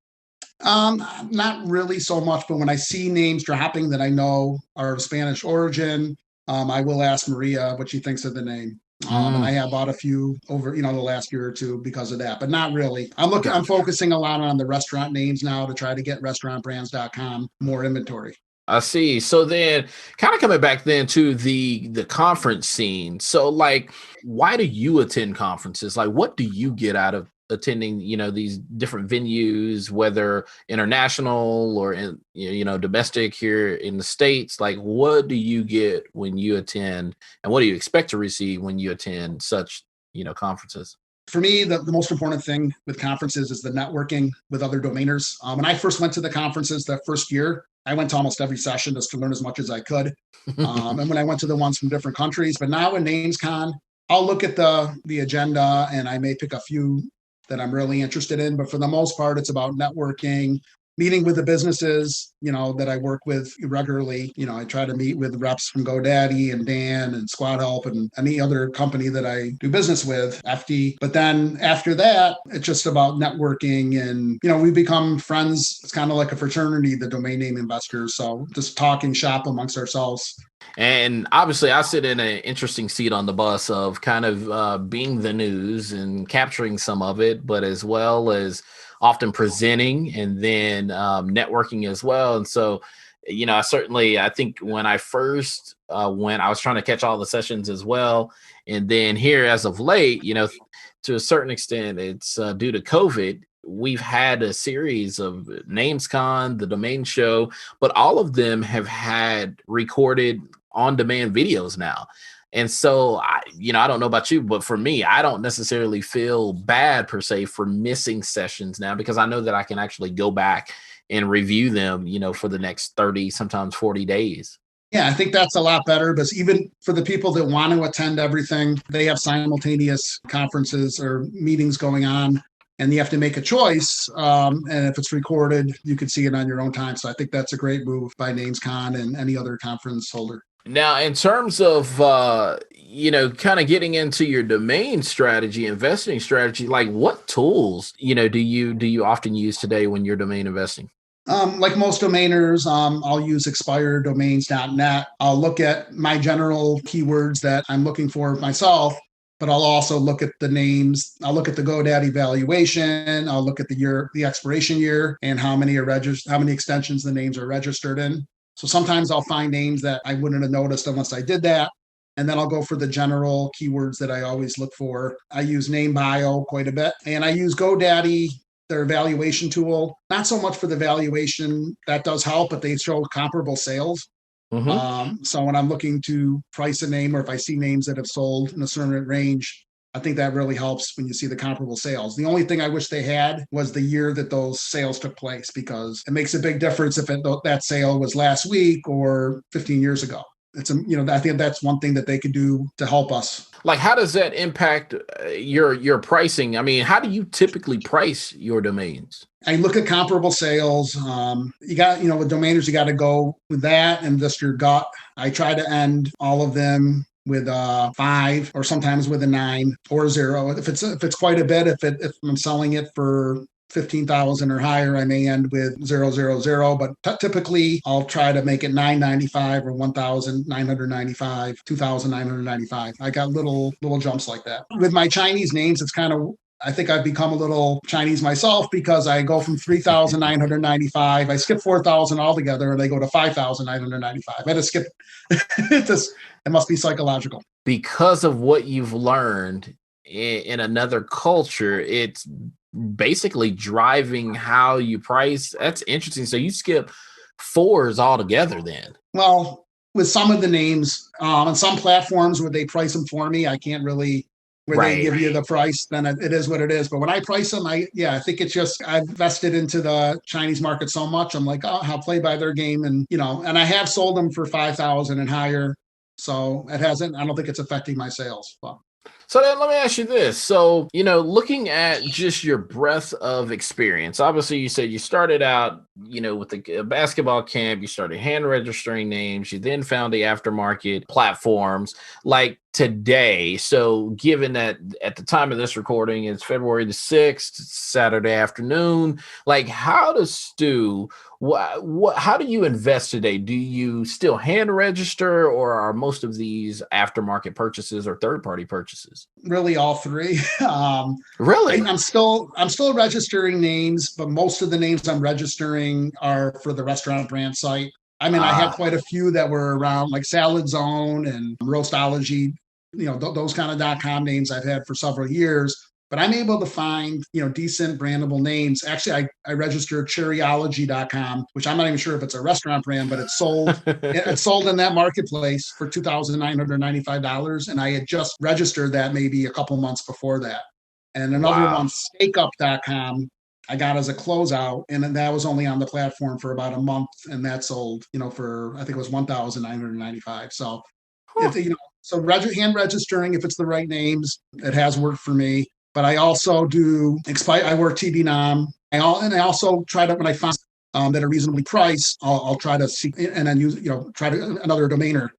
Not really so much, but when I see names dropping that I know are of Spanish origin, I will ask Maria what she thinks of the name. And I Mm, have bought a few over, the last year or two because of that, but not really. I'm gotcha. focusing a lot on the restaurant names now to try to get restaurantbrands.com more inventory. I see. So then kind of coming back then to the conference scene. So like, why do you attend conferences? Like what do you get out of attending, these different venues, whether international or domestic here in the States? Like what do you get when you attend, and what do you expect to receive when you attend such, conferences? For me, the most important thing with conferences is the networking with other domainers. When I first went to the conferences that first year, I went to almost every session just to learn as much as I could. And when I went to the ones from different countries, but now in NamesCon, I'll look at the agenda and I may pick a few that I'm really interested in. But for the most part, it's about networking, meeting with the businesses, that I work with regularly. I try to meet with reps from GoDaddy and Dan and Squad Help and any other company that I do business with, FD. But then after that, it's just about networking and, we become friends. It's kind of like a fraternity, the domain name investors. So just talking shop amongst ourselves. And obviously, I sit in an interesting seat on the bus of kind of being the news and capturing some of it, but as well as often presenting and then networking as well. And so, I think when I first went, I was trying to catch all the sessions as well. And then here, as of late, to a certain extent, it's due to COVID. We've had a series of NamesCon, the domain show, but all of them have had recorded on demand videos now. And so I don't know about you, but for me, I don't necessarily feel bad per se for missing sessions now, because I know that I can actually go back and review them, for the next 30, sometimes 40 days. Yeah, I think that's a lot better, because even for the people that want to attend everything, they have simultaneous conferences or meetings going on. and you have to make a choice. And if it's recorded, you can see it on your own time. So I think that's a great move by NamesCon and any other conference holder. Now, in terms of, kind of getting into your domain strategy, investing strategy, like what tools, do you often use today when you're domain investing? Like most domainers, I'll use expireddomains.net. I'll look at my general keywords that I'm looking for myself, but I'll also look at the names. I'll look at the GoDaddy valuation. I'll look at the expiration year, and how many extensions the names are registered in. So sometimes I'll find names that I wouldn't have noticed unless I did that. And then I'll go for the general keywords that I always look for. I use NameBio quite a bit, and I use GoDaddy, their evaluation tool, not so much for the valuation. That does help, but they show comparable sales. So when I'm looking to price a name, or if I see names that have sold in a certain range, I think that really helps when you see the comparable sales. The only thing I wish they had was the year that those sales took place, because it makes a big difference if that sale was last week or 15 years ago. I think that's one thing that they could do to help us. Like, how does that impact your pricing? I mean, how do you typically price your domains? I look at comparable sales. With domainers, you got to go with that and just your gut. I try to end all of them with a 5, or sometimes with a 9 or 0. If it's quite a bit, if I'm selling it for 15,000 or higher, I may end with 000, but typically I'll try to make it 995 or 1,995, 2,995. I got little jumps like that. With my Chinese names, it's kind of, I think I've become a little Chinese myself, because I go from 3,995, I skip 4,000 altogether, and they go to 5,995. I had to skip. It must be psychological. Because of what you've learned in another culture, it's basically driving how you price. That's interesting. So you skip 4s altogether then? Well, with some of the names, on some platforms where they price them for me, I can't really, they give you the price, then it is what it is. But when I price them, I think it's just, I've vested into the Chinese market so much. I'm like, oh, I'll play by their game. And, and I have sold them for 5,000 and higher. So I don't think it's affecting my sales. But. So then let me ask you this. So, looking at just your breadth of experience, obviously you said you started out, with the basketball camp, you started hand registering names, you then found the aftermarket platforms like today. So given that at the time of this recording, it's February the 6th, Saturday afternoon, like how do you invest today? Do you still hand register, or are most of these aftermarket purchases or third-party purchases? Really, all three. Really? I'm still registering names, but most of the names I'm registering are for the restaurant brand site. I mean, I have quite a few that were around, like Salad Zone and Roastology, those kind of .com names I've had for several years. But I'm able to find, decent brandable names. Actually, I registered Cherryology.com, which I'm not even sure if it's a restaurant brand, but it's sold. It's sold in that marketplace for $2,995. And I had just registered that maybe a couple months before that. And another one, StakeUp.com, I got as a closeout, and that was only on the platform for about a month, and that sold, for, I think it was $1,995. So, hand registering, if it's the right names, it has worked for me. But I also do I work TD-NOM. I also try to, when I find that are reasonably priced, I'll try to seek and then use, try to another domainer.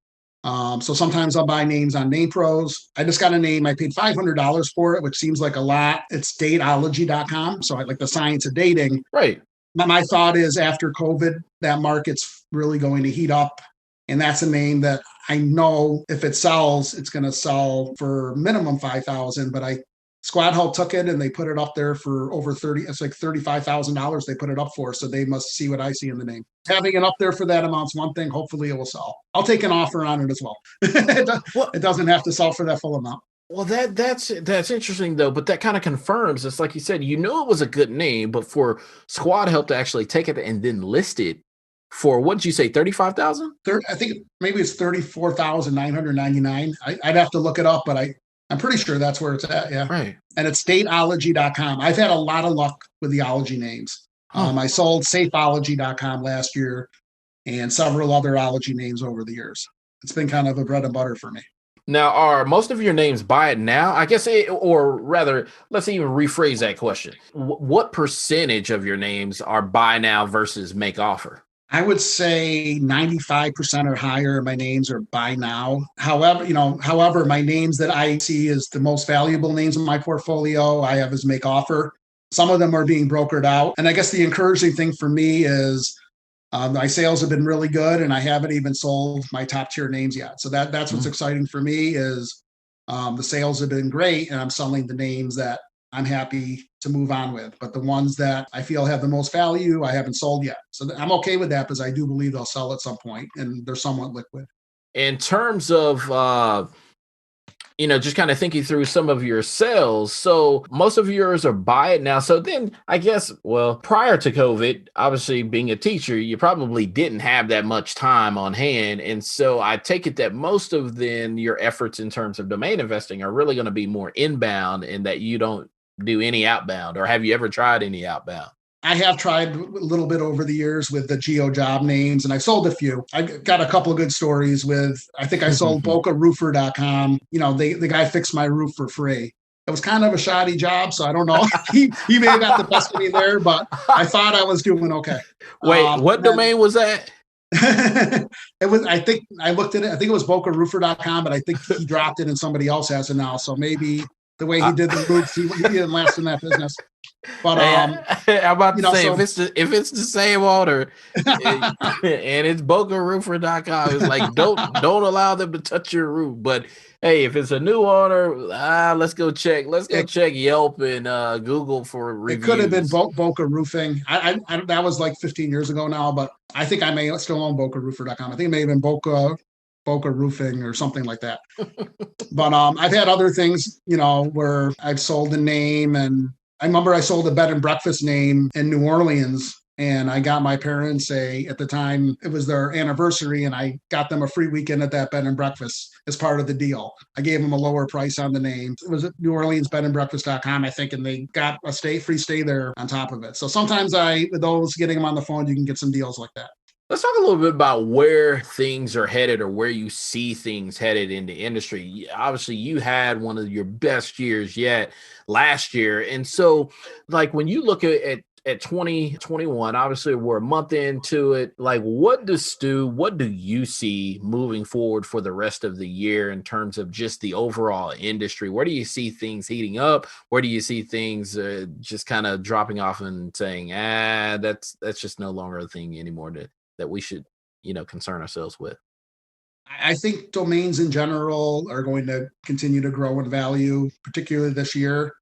So sometimes I'll buy names on NamePros. I just got a name. I paid $500 for it, which seems like a lot. It's Stateology.com. So I like the science of dating. Right. My thought is, after COVID, that market's really going to heat up. And that's a name that I know if it sells, it's going to sell for minimum 5,000. But Squad Hull took it and they put it up there for over 30. It's like $35,000 they put it up for. So they must see what I see in the name. Having it up there for that amount's one thing. Hopefully it will sell. I'll take an offer on it as well. It doesn't have to sell for that full amount. Well, that's interesting though, but that kind of confirms, it's like you said, it was a good name, but for Squad Help to actually take it and then list it for, what did you say, 35,000? I think maybe it's 34,999. I'd have to look it up, but I'm pretty sure that's where it's at. Yeah. Right. And it's Stateology.com. I've had a lot of luck with the ology names. I sold Safeology.com last year and several other ology names over the years. It's been kind of a bread and butter for me. Now, are most of your names buy it now? I guess, or rather, let's even rephrase that question. What percentage of your names are buy now versus make offer? I would say 95% or higher of my names are buy now. However, my names that I see as the most valuable names in my portfolio, I have as make offer. Some of them are being brokered out. And I guess the encouraging thing for me is my sales have been really good, and I haven't even sold my top tier names yet. So that's what's exciting for me is the sales have been great, and I'm selling the names that I'm happy to move on with. But the ones that I feel have the most value, I haven't sold yet. So I'm okay with that because I do believe they'll sell at some point, and they're somewhat liquid. In terms of just kind of thinking through some of your sales. So most of yours are buy it now. So then I guess, well, prior to COVID, obviously being a teacher, you probably didn't have that much time on hand. And so I take it that most of then your efforts in terms of domain investing are really going to be more inbound and that you don't do any outbound. Or have you ever tried any outbound? I have tried a little bit over the years with the geo job names, and I sold a few. I got a couple of good stories with, I think I sold bocaroofer.com. The guy fixed my roof for free. It was kind of a shoddy job, so I don't know. he may have got the best of me there, but I thought I was doing okay. Wait, what domain was that? It was, I think I looked at it. I think it was bocaroofer.com, but I think he dropped it and somebody else has it now. So maybe the way he did the roofs, he didn't last in that business. But I'm about to say, so if it's the same owner and it's bocaroofer.com, it's like don't allow them to touch your roof. But hey, if it's a new owner, let's go check. Let's go check Yelp and Google for reviews. It could have been Boca Roofing. I that was like 15 years ago now, but I think I may still own bocaroofer.com. I think it may have been Boca Roofing or something like that. But I've had other things, where I've sold a name, and I remember I sold a bed and breakfast name in New Orleans, and I got my parents at the time it was their anniversary, and I got them a free weekend at that bed and breakfast as part of the deal. I gave them a lower price on the name. It was at New Orleans bedandbreakfast.com, I think, and they got a free stay there on top of it. So sometimes with those, getting them on the phone, you can get some deals like that. Let's talk a little bit about where things are headed or where you see things headed in the industry. Obviously, you had one of your best years yet last year. And so, like, when you look at 2021, obviously we're a month into it. Like, what do you see moving forward for the rest of the year in terms of just the overall industry? Where do you see things heating up? Where do you see things just kind of dropping off and saying, that's just no longer a thing anymore that we should, concern ourselves with? I think domains in general are going to continue to grow in value, particularly this year,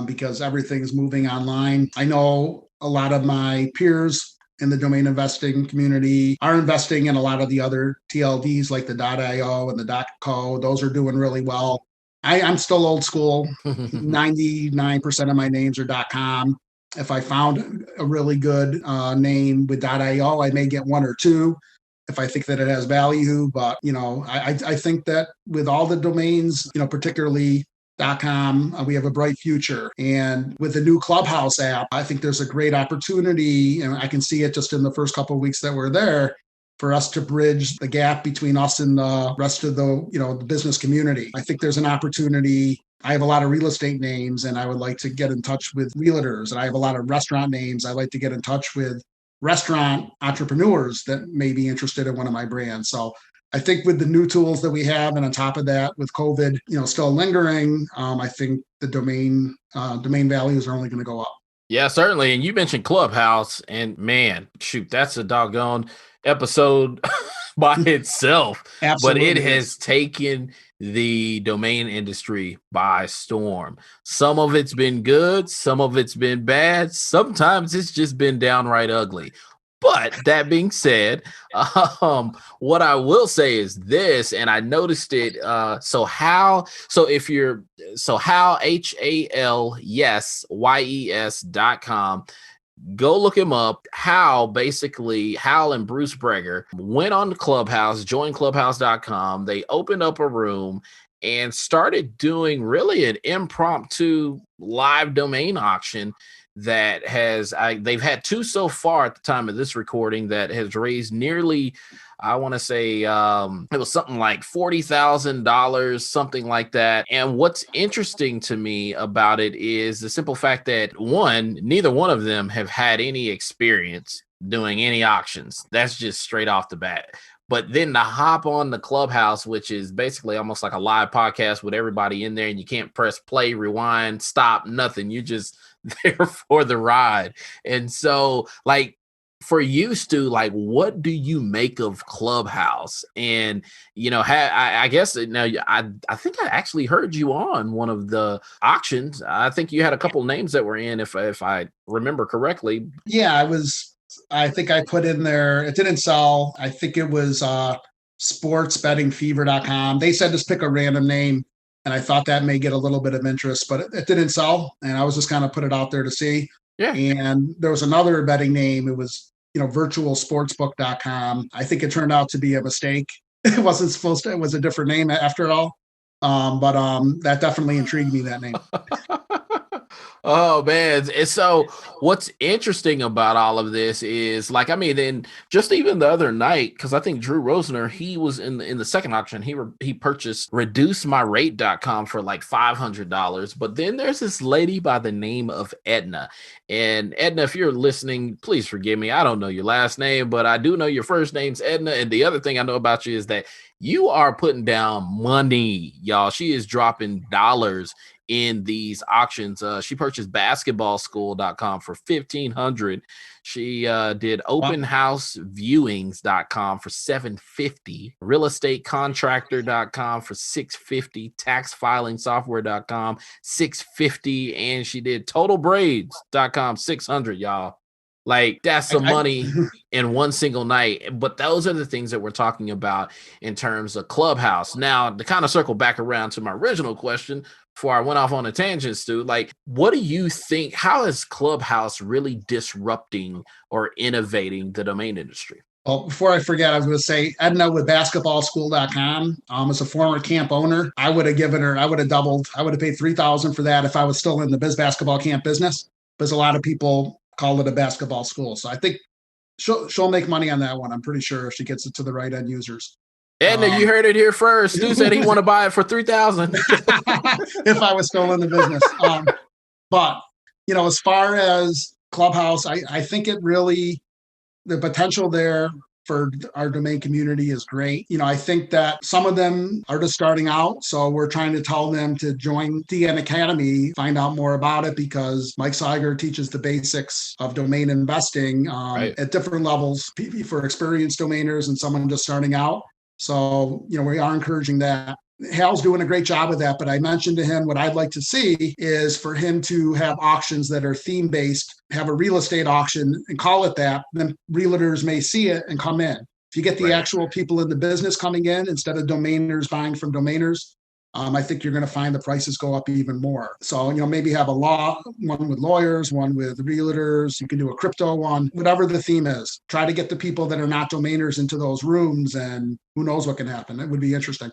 because everything's moving online. I know a lot of my peers in the domain investing community are investing in a lot of the other TLDs like the .io and the .co. Those are doing really well. I'm still old school. 99% of my names are .com. If I found a really good name with .io, I may get one or two if I think that it has value. But, I think that with all the domains, particularly .com, we have a bright future. And with the new Clubhouse app, I think there's a great opportunity, and I can see it just in the first couple of weeks that we're there, for us to bridge the gap between us and the rest of the business community. I think there's an opportunity. I have a lot of real estate names, and I would like to get in touch with realtors. And I have a lot of restaurant names. I like to get in touch with restaurant entrepreneurs that may be interested in one of my brands. So I think with the new tools that we have, and on top of that, with COVID, still lingering, I think the domain values are only going to go up. Yeah, certainly. And you mentioned Clubhouse, and man, shoot, that's a doggone episode by itself. Absolutely. But it has taken the domain industry by storm. Some of it's been good, some of it's been bad, sometimes it's just been downright ugly. But that being said, what I will say is this, and I noticed it. Hal, HALYES.com. Go look him up. Hal and Bruce Breger went on the Clubhouse, joined clubhouse.com. They opened up a room and started doing really an impromptu live domain auction that they've had two so far at the time of this recording that has raised nearly, I want to say it was something like $40,000, something like that. And what's interesting to me about it is the simple fact that neither one of them have had any experience doing any auctions. That's just straight off the bat. But then to hop on the Clubhouse, which is basically almost like a live podcast with everybody in there, and you can't press play, rewind, stop, nothing. You're just there for the ride. And so, like, for you, Stu, like, what do you make of Clubhouse? And, I guess now I think I actually heard you on one of the auctions. I think you had a couple names that were in, if I remember correctly. Yeah, I think I put in there, it didn't sell. I think it was sportsbettingfever.com. They said just pick a random name. And I thought that may get a little bit of interest, but it didn't sell. And I was just kind of put it out there to see. Yeah. And there was another betting name. It was, virtualsportsbook.com. I think it turned out to be a mistake. It wasn't supposed to, it was a different name after all. But that definitely intrigued me, that name. Oh man. And so what's interesting about all of this is then just even the other night, because I think Drew Rosner, he was in the second auction, he purchased reducemyrate.com for like $500. But then there's this lady by the name of Edna. And Edna, if you're listening, please forgive me. I don't know your last name, but I do know your first name's Edna. And the other thing I know about you is that you are putting down money, y'all. She is dropping dollars in these auctions. She purchased basketballschool.com for $1,500. She did openhouseviewings.com for $750, realestatecontractor.com for $650, taxfilingsoftware.com $650, and she did totalbraids.com $600, y'all. Like, that's some money in one single night. But those are the things that we're talking about in terms of Clubhouse. Now, to kind of circle back around to my original question before I went off on a tangent, Stu, like, what do you think? How is Clubhouse really disrupting or innovating the domain industry? Well, before I forget, I was going to say Edna with basketballschool.com. As a former camp owner, I would have doubled. I would have paid $3,000 for that if I was still in the biz basketball camp business, because a lot of people call it a basketball school. So I think she'll make money on that one. I'm pretty sure if she gets it to the right end users. Edna, you heard it here first. Stu said he want to buy it for $3,000 if I was still in the business. But as far as Clubhouse, I think it really, the potential there for our domain community is great. I think that some of them are just starting out. So we're trying to tell them to join DN Academy, find out more about it, because Mike Seiger teaches the basics of domain investing at different levels for experienced domainers and someone just starting out. So, we are encouraging that. Hal's doing a great job of that, but I mentioned to him what I'd like to see is for him to have auctions that are theme-based, have a real estate auction and call it that. Then realtors may see it and come in. If you get the actual people in the business coming in instead of domainers buying from domainers, I think you're going to find the prices go up even more. So, maybe have one with lawyers, one with realtors. You can do a crypto one, whatever the theme is. Try to get the people that are not domainers into those rooms, and who knows what can happen. It would be interesting.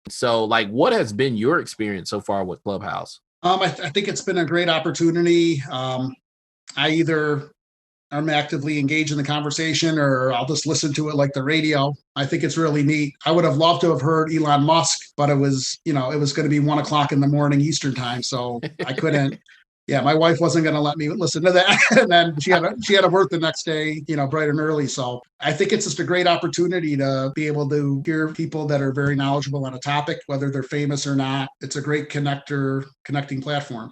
So, what has been your experience so far with Clubhouse? I think it's been a great opportunity. I either am actively engaged in the conversation or I'll just listen to it like the radio. I think it's really neat. I would have loved to have heard Elon Musk, but it was going to be 1:00 in the morning Eastern time. So I couldn't. Yeah, my wife wasn't going to let me listen to that. And then she had to work the next day, bright and early. So I think it's just a great opportunity to be able to hear people that are very knowledgeable on a topic, whether they're famous or not. It's a great connecting platform.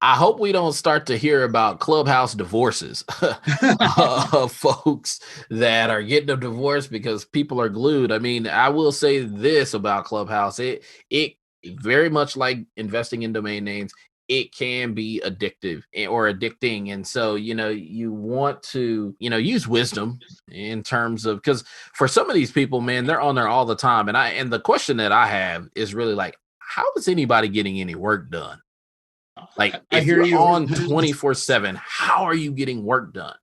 I hope we don't start to hear about Clubhouse divorces, folks that are getting a divorce because people are glued. I mean, I will say this about Clubhouse. It very much like investing in domain names. It can be addictive or addicting. And so, you want to, use wisdom in terms of, because for some of these people, man, they're on there all the time. And the question that I have is really like, how is anybody getting any work done? Like, if you're on 24/7, how are you getting work done?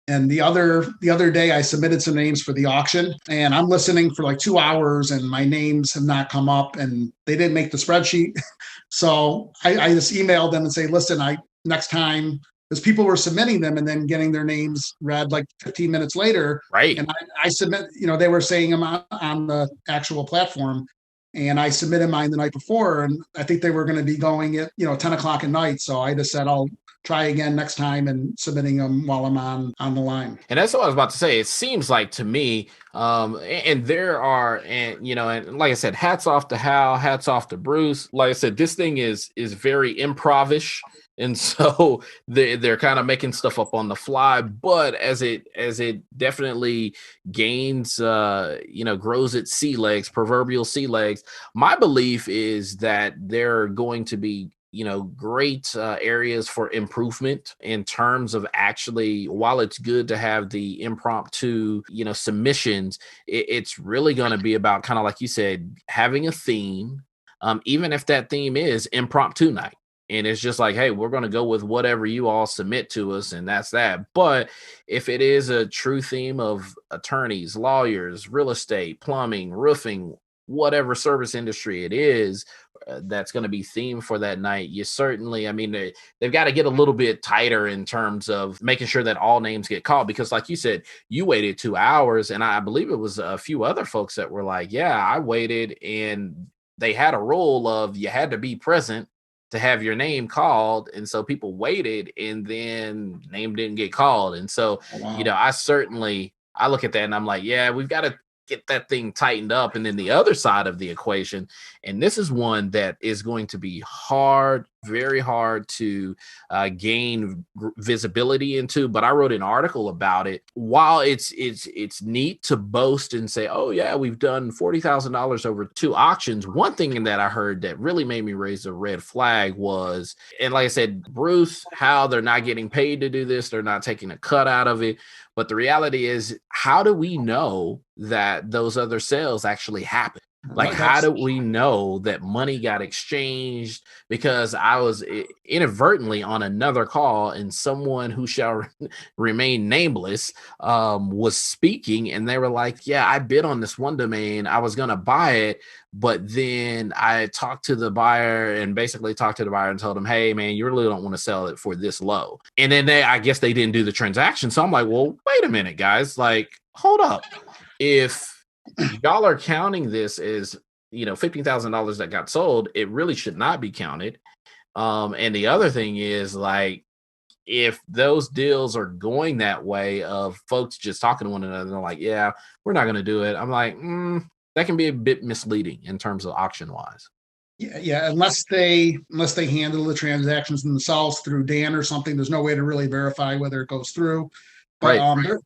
And the other day I submitted some names for the auction, and I'm listening for like 2 hours and my names have not come up and they didn't make the spreadsheet. So I just emailed them and say, listen, next time, because people were submitting them and then getting their names read like 15 minutes later. Right. And I submit, they were saying them on the actual platform. And I submitted mine the night before, and I think they were going to be going at 10 o'clock at night. So I just said I'll try again next time and submitting them while I'm on the line. And that's what I was about to say. It seems like to me, and there are, and like I said, hats off to Hal, hats off to Bruce. Like I said, this thing is very improvish. And so they're kind of making stuff up on the fly, but as it definitely gains, grows its sea legs, proverbial sea legs. My belief is that there are going to be great areas for improvement in terms of actually, while it's good to have the impromptu, submissions, it's really going to be about, kind of like you said, having a theme, even if that theme is impromptu night. And it's just like, hey, we're going to go with whatever you all submit to us, and that's that. But if it is a true theme of attorneys, lawyers, real estate, plumbing, roofing, whatever service industry it is, that's going to be themed for that night, you certainly, they've got to get a little bit tighter in terms of making sure that all names get called. Because like you said, you waited 2 hours, and I believe it was a few other folks that were like, yeah, I waited, and they had a rule of you had to be present to have your name called. And so people waited, and then name didn't get called. And so, Wow. I look at that and I'm like, yeah, we've got to get that thing tightened up. And then the other side of the equation, and this is one that is going to be hard, very hard to gain visibility into, but I wrote an article about it. While it's neat to boast and say, oh yeah, we've done $40,000 over 2 auctions, one thing that I heard that really made me raise a red flag was, and like I said, Bruce, how they're not getting paid to do this, they're not taking a cut out of it. But the reality is, how do we know that those other sales actually happened? Like, how do we know that money got exchanged? Because I was inadvertently on another call, and someone who shall remain nameless was speaking, and they were like, yeah, I bid on this one domain. I was going to buy it, but then I talked to the buyer and told him, hey, man, you really don't want to sell it for this low. And then I guess they didn't do the transaction. So I'm like, well, wait a minute, guys. Like, hold up. If y'all are counting this as, $15,000 that got sold, it really should not be counted. And the other thing is, like, if those deals are going that way of folks just talking to one another, they're like, yeah, we're not going to do it. I'm like, that can be a bit misleading in terms of auction wise. Yeah. Unless they handle the transactions themselves through Dan or something, there's no way to really verify whether it goes through. But Right.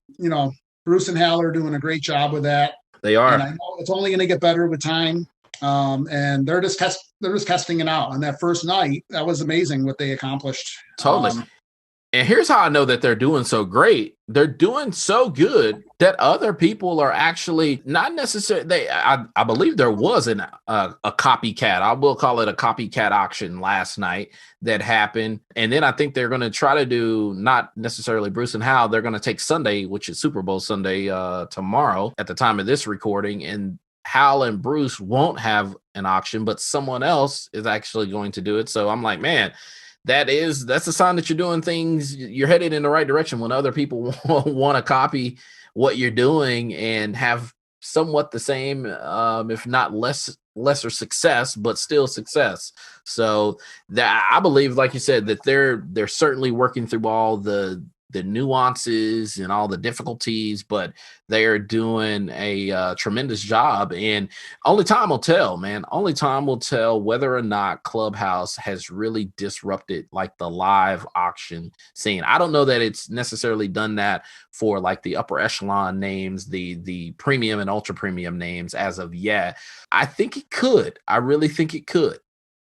Bruce and Hal are doing a great job with that. They are. And I know it's only going to get better with time. And they're just testing it out. On that first night, that was amazing what they accomplished. Totally. And here's how I know that they're doing so great. They're doing so good that other people are actually not necessarily. I believe there was a copycat. I will call it a copycat auction last night that happened. And then I think they're going to try to do, not necessarily Bruce and Hal, they're going to take Sunday, which is Super Bowl Sunday, tomorrow at the time of this recording. And Hal and Bruce won't have an auction, but someone else is actually going to do it. So I'm like, man, that's a sign that you're doing things, you're headed in the right direction when other people want to copy what you're doing and have somewhat the same, if not lesser success, but still success. So that, I believe, like you said, that they're certainly working through all the nuances and all the difficulties, but they are doing a tremendous job. And only time will tell, man. Only time will tell whether or not Clubhouse has really disrupted like the live auction scene. I don't know that it's necessarily done that for like the upper echelon names, the premium and ultra premium names as of yet. I think it could. I really think it could.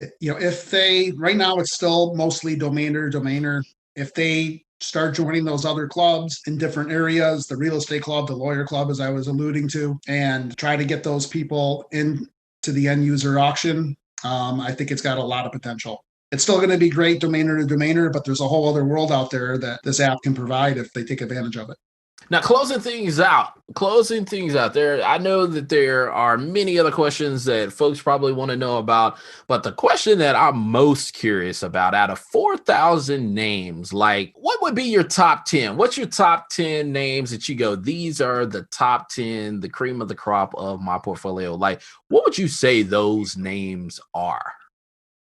If they, right now it's still mostly domainer. If they start joining those other clubs in different areas, the real estate club, the lawyer club, as I was alluding to, and try to get those people into the end user auction, I think it's got a lot of potential. It's still going to be great domainer to domainer, but there's a whole other world out there that this app can provide if they take advantage of it. Now, closing things out there. I know that there are many other questions that folks probably want to know about, but the question that I'm most curious about out of 4,000 names, like what would be your top 10? What's your top 10 names that you go, these are the top 10, the cream of the crop of my portfolio? Like, what would you say those names are?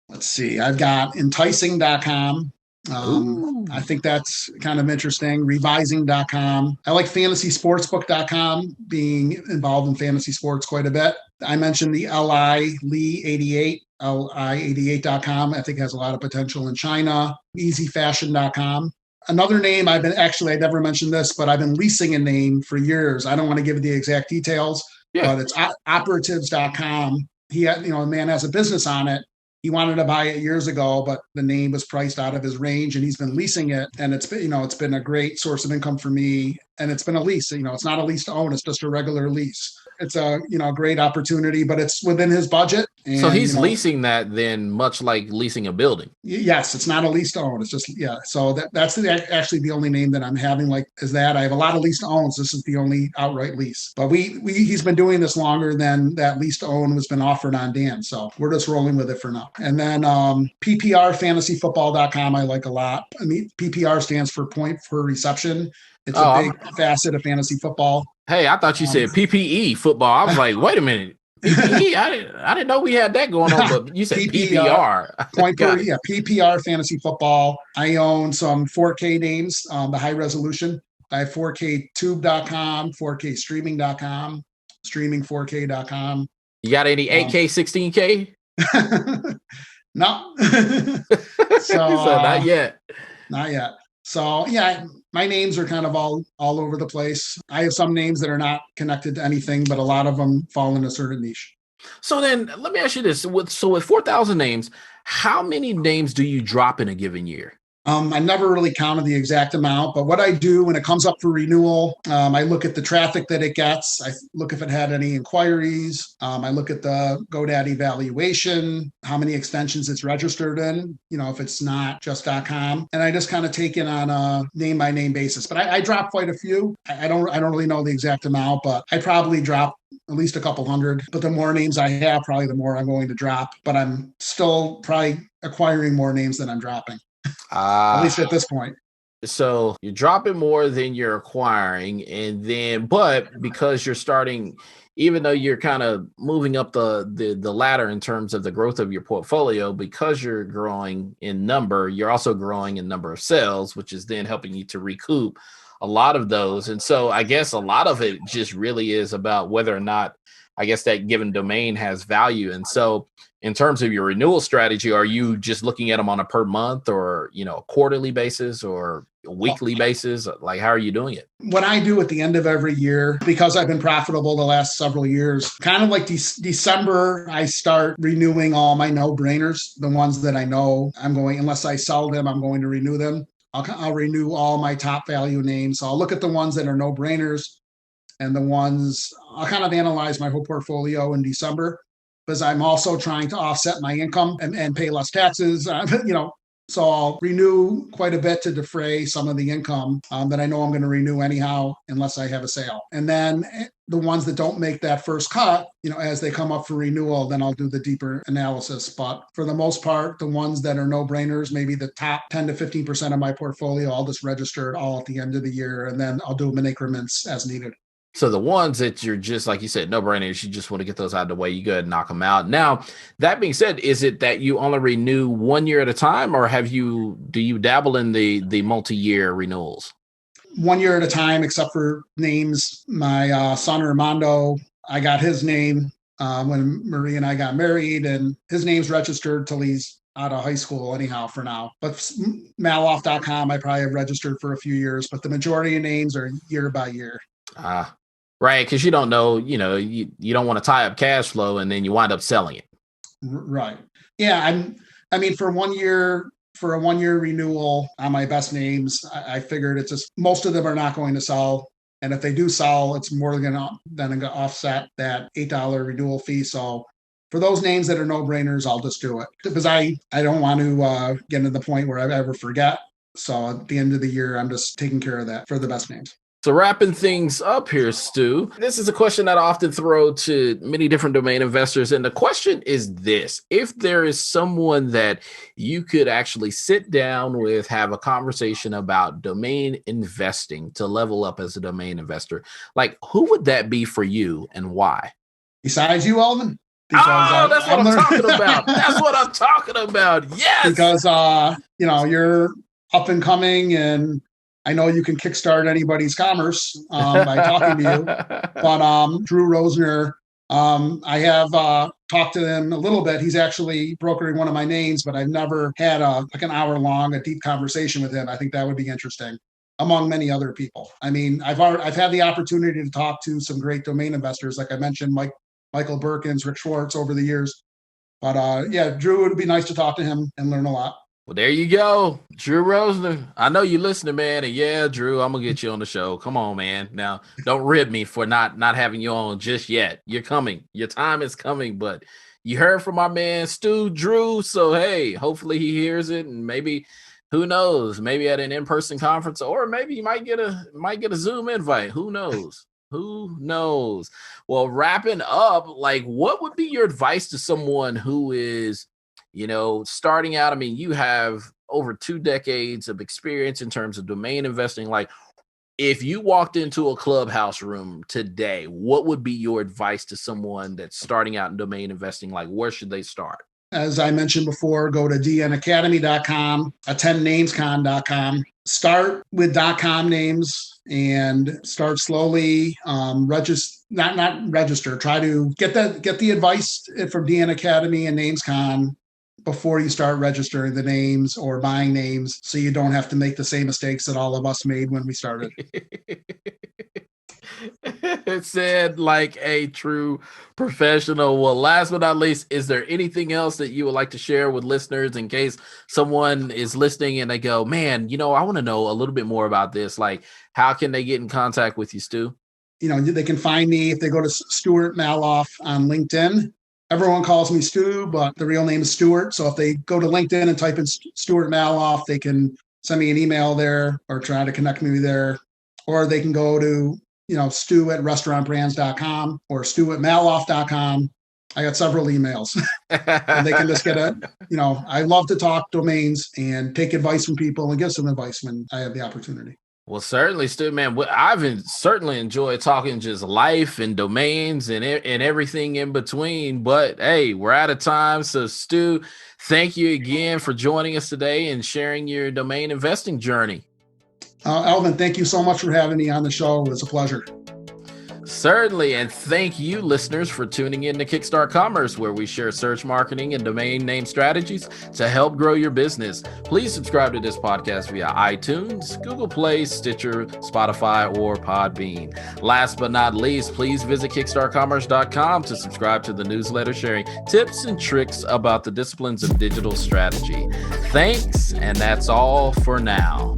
Let's see. I've got enticing.com. I think that's kind of interesting. Revising.com. I like fantasysportsbook.com, being involved in fantasy sports quite a bit. I mentioned the Lee88, li88.com. I think has a lot of potential in China. Easyfashion.com. Another name I never mentioned this, but I've been leasing a name for years. I don't want to give the exact details, but it's operatives.com. A man has a business on it. He wanted to buy it years ago, but the name was priced out of his range, and he's been leasing it. And it's been a great source of income for me. And it's been a lease. It's not a lease to own; it's just a regular lease. It's a great opportunity, but it's within his budget. And, so he's leasing that then, much like leasing a building. Yes, it's not a lease to own. It's just So that's actually the only name that I'm having is that. I have a lot of lease to owns. This is the only outright lease. But he's been doing this longer than that lease to own was been offered on Dan. So we're just rolling with it for now. And then PPRFantasyFootball.com I like a lot. I mean, PPR stands for point per reception. It's a big facet of fantasy football. Hey, I thought you said PPE football. I was like, wait a minute. PPE? I didn't know we had that going on, but you said PPR. PPR fantasy football. I own some 4K names, the high resolution. I have 4KTube.com, 4KStreaming.com, streaming4k.com. You got any 8K, 16K? No. So not yet. Not yet. So my names are kind of all over the place. I have some names that are not connected to anything, but a lot of them fall in a certain niche. So then let me ask you this. With 4,000 names, how many names do you drop in a given year? I never really counted the exact amount, but what I do when it comes up for renewal, I look at the traffic that it gets. I look if it had any inquiries. I look at the GoDaddy valuation, how many extensions it's registered in, if it's not just .com. And I just kind of take it on a name by name basis. But I drop quite a few. I don't really know the exact amount, but I probably drop at least a couple hundred. But the more names I have, probably the more I'm going to drop. But I'm still probably acquiring more names than I'm dropping. At least at this point. So you're dropping more than you're acquiring, but because you're starting, even though you're kind of moving up the ladder in terms of the growth of your portfolio, because you're growing in number, you're also growing in number of sales, which is then helping you to recoup a lot of those. And so I guess a lot of it just really is about whether or not, I guess, that given domain has value. And so in terms of your renewal strategy, are you just looking at them on a per month or, a quarterly basis or a weekly basis? Like, how are you doing it? What I do at the end of every year, because I've been profitable the last several years, kind of like December, I start renewing all my no-brainers, the ones that I know unless I sell them, I'm going to renew them. I'll renew all my top value names. So I'll look at the ones that are no-brainers and the ones I'll kind of analyze my whole portfolio in December, because I'm also trying to offset my income and pay less taxes, so I'll renew quite a bit to defray some of the income that I know I'm going to renew anyhow, unless I have a sale. And then the ones that don't make that first cut, as they come up for renewal, then I'll do the deeper analysis. But for the most part, the ones that are no-brainers, maybe the top 10 to 15% of my portfolio, I'll just register it all at the end of the year, and then I'll do them in increments as needed. So the ones that you're just, like you said, no-brainers, you just want to get those out of the way, you go ahead and knock them out. Now, that being said, is it that you only renew 1 year at a time, or do you dabble in the multi-year renewals? 1 year at a time, except for names. My son Armando, I got his name when Marie and I got married, and his name's registered till he's out of high school anyhow for now. But Maloff.com, I probably have registered for a few years, but the majority of names are year by year. Right, because you don't know, you don't want to tie up cash flow and then you wind up selling it. Right. Yeah, I mean, for a 1 year renewal on my best names, I figured it's just most of them are not going to sell. And if they do sell, it's more than going to offset that $8 renewal fee. So for those names that are no-brainers, I'll just do it because I don't want to get to the point where I ever forget. So at the end of the year, I'm just taking care of that for the best names. So wrapping things up here, Stu, this is a question that I often throw to many different domain investors. And the question is this: if there is someone that you could actually sit down with, have a conversation about domain investing to level up as a domain investor, like who would that be for you and why? Besides you, Alvin? Because that's what I'm talking about. That's what I'm talking about. Yes. Because, you're up and coming and I know you can kickstart anybody's commerce by talking to you. But Drew Rosner, I have talked to him a little bit. He's actually brokering one of my names, but I've never had an hour long, a deep conversation with him. I think that would be interesting, among many other people. I mean, I've had the opportunity to talk to some great domain investors, like I mentioned, Michael Berkins, Rick Schwartz over the years. But Drew, it would be nice to talk to him and learn a lot. Well, there you go. Drew Rosner. I know you're listening, man. And yeah, Drew, I'm going to get you on the show. Come on, man. Now, don't rib me for not having you on just yet. You're coming. Your time is coming. But you heard from my man, Stu, Drew. So, hey, hopefully he hears it. And maybe, who knows, maybe at an in-person conference, or maybe you might get a Zoom invite. Who knows? Who knows? Well, wrapping up, like, what would be your advice to someone who is, starting out? I mean, you have over 2 decades of experience in terms of domain investing. Like, if you walked into a Clubhouse room today, what would be your advice to someone that's starting out in domain investing? Like, where should they start? As I mentioned before, go to dnacademy.com, attendnamescon.com. Start with .com names and start slowly. Not register. Try to get the advice from DN Academy and NamesCon before you start registering the names or buying names, so you don't have to make the same mistakes that all of us made when we started. It said like a true professional. Well, last but not least, is there anything else that you would like to share with listeners in case someone is listening and they go, man, I want to know a little bit more about this? Like, how can they get in contact with you, Stu? They can find me if they go to Stuart Maloff on LinkedIn. Everyone calls me Stu, but the real name is Stuart. So if they go to LinkedIn and type in Stuart Maloff, they can send me an email there or try to connect me there. Or they can go to, Stu at restaurantbrands.com or Stu at Maloff.com. I got several emails. And they can just get I love to talk domains and take advice from people and give some advice when I have the opportunity. Well, certainly, Stu, man. I've certainly enjoyed talking just life and domains and everything in between. But hey, we're out of time. So, Stu, thank you again for joining us today and sharing your domain investing journey. Alvin, thank you so much for having me on the show. It was a pleasure. Certainly. And thank you, listeners, for tuning in to Kickstart Commerce, where we share search marketing and domain name strategies to help grow your business. Please subscribe to this podcast via iTunes, Google Play, Stitcher, Spotify, or Podbean. Last but not least, please visit kickstartcommerce.com to subscribe to the newsletter sharing tips and tricks about the disciplines of digital strategy. Thanks, and that's all for now.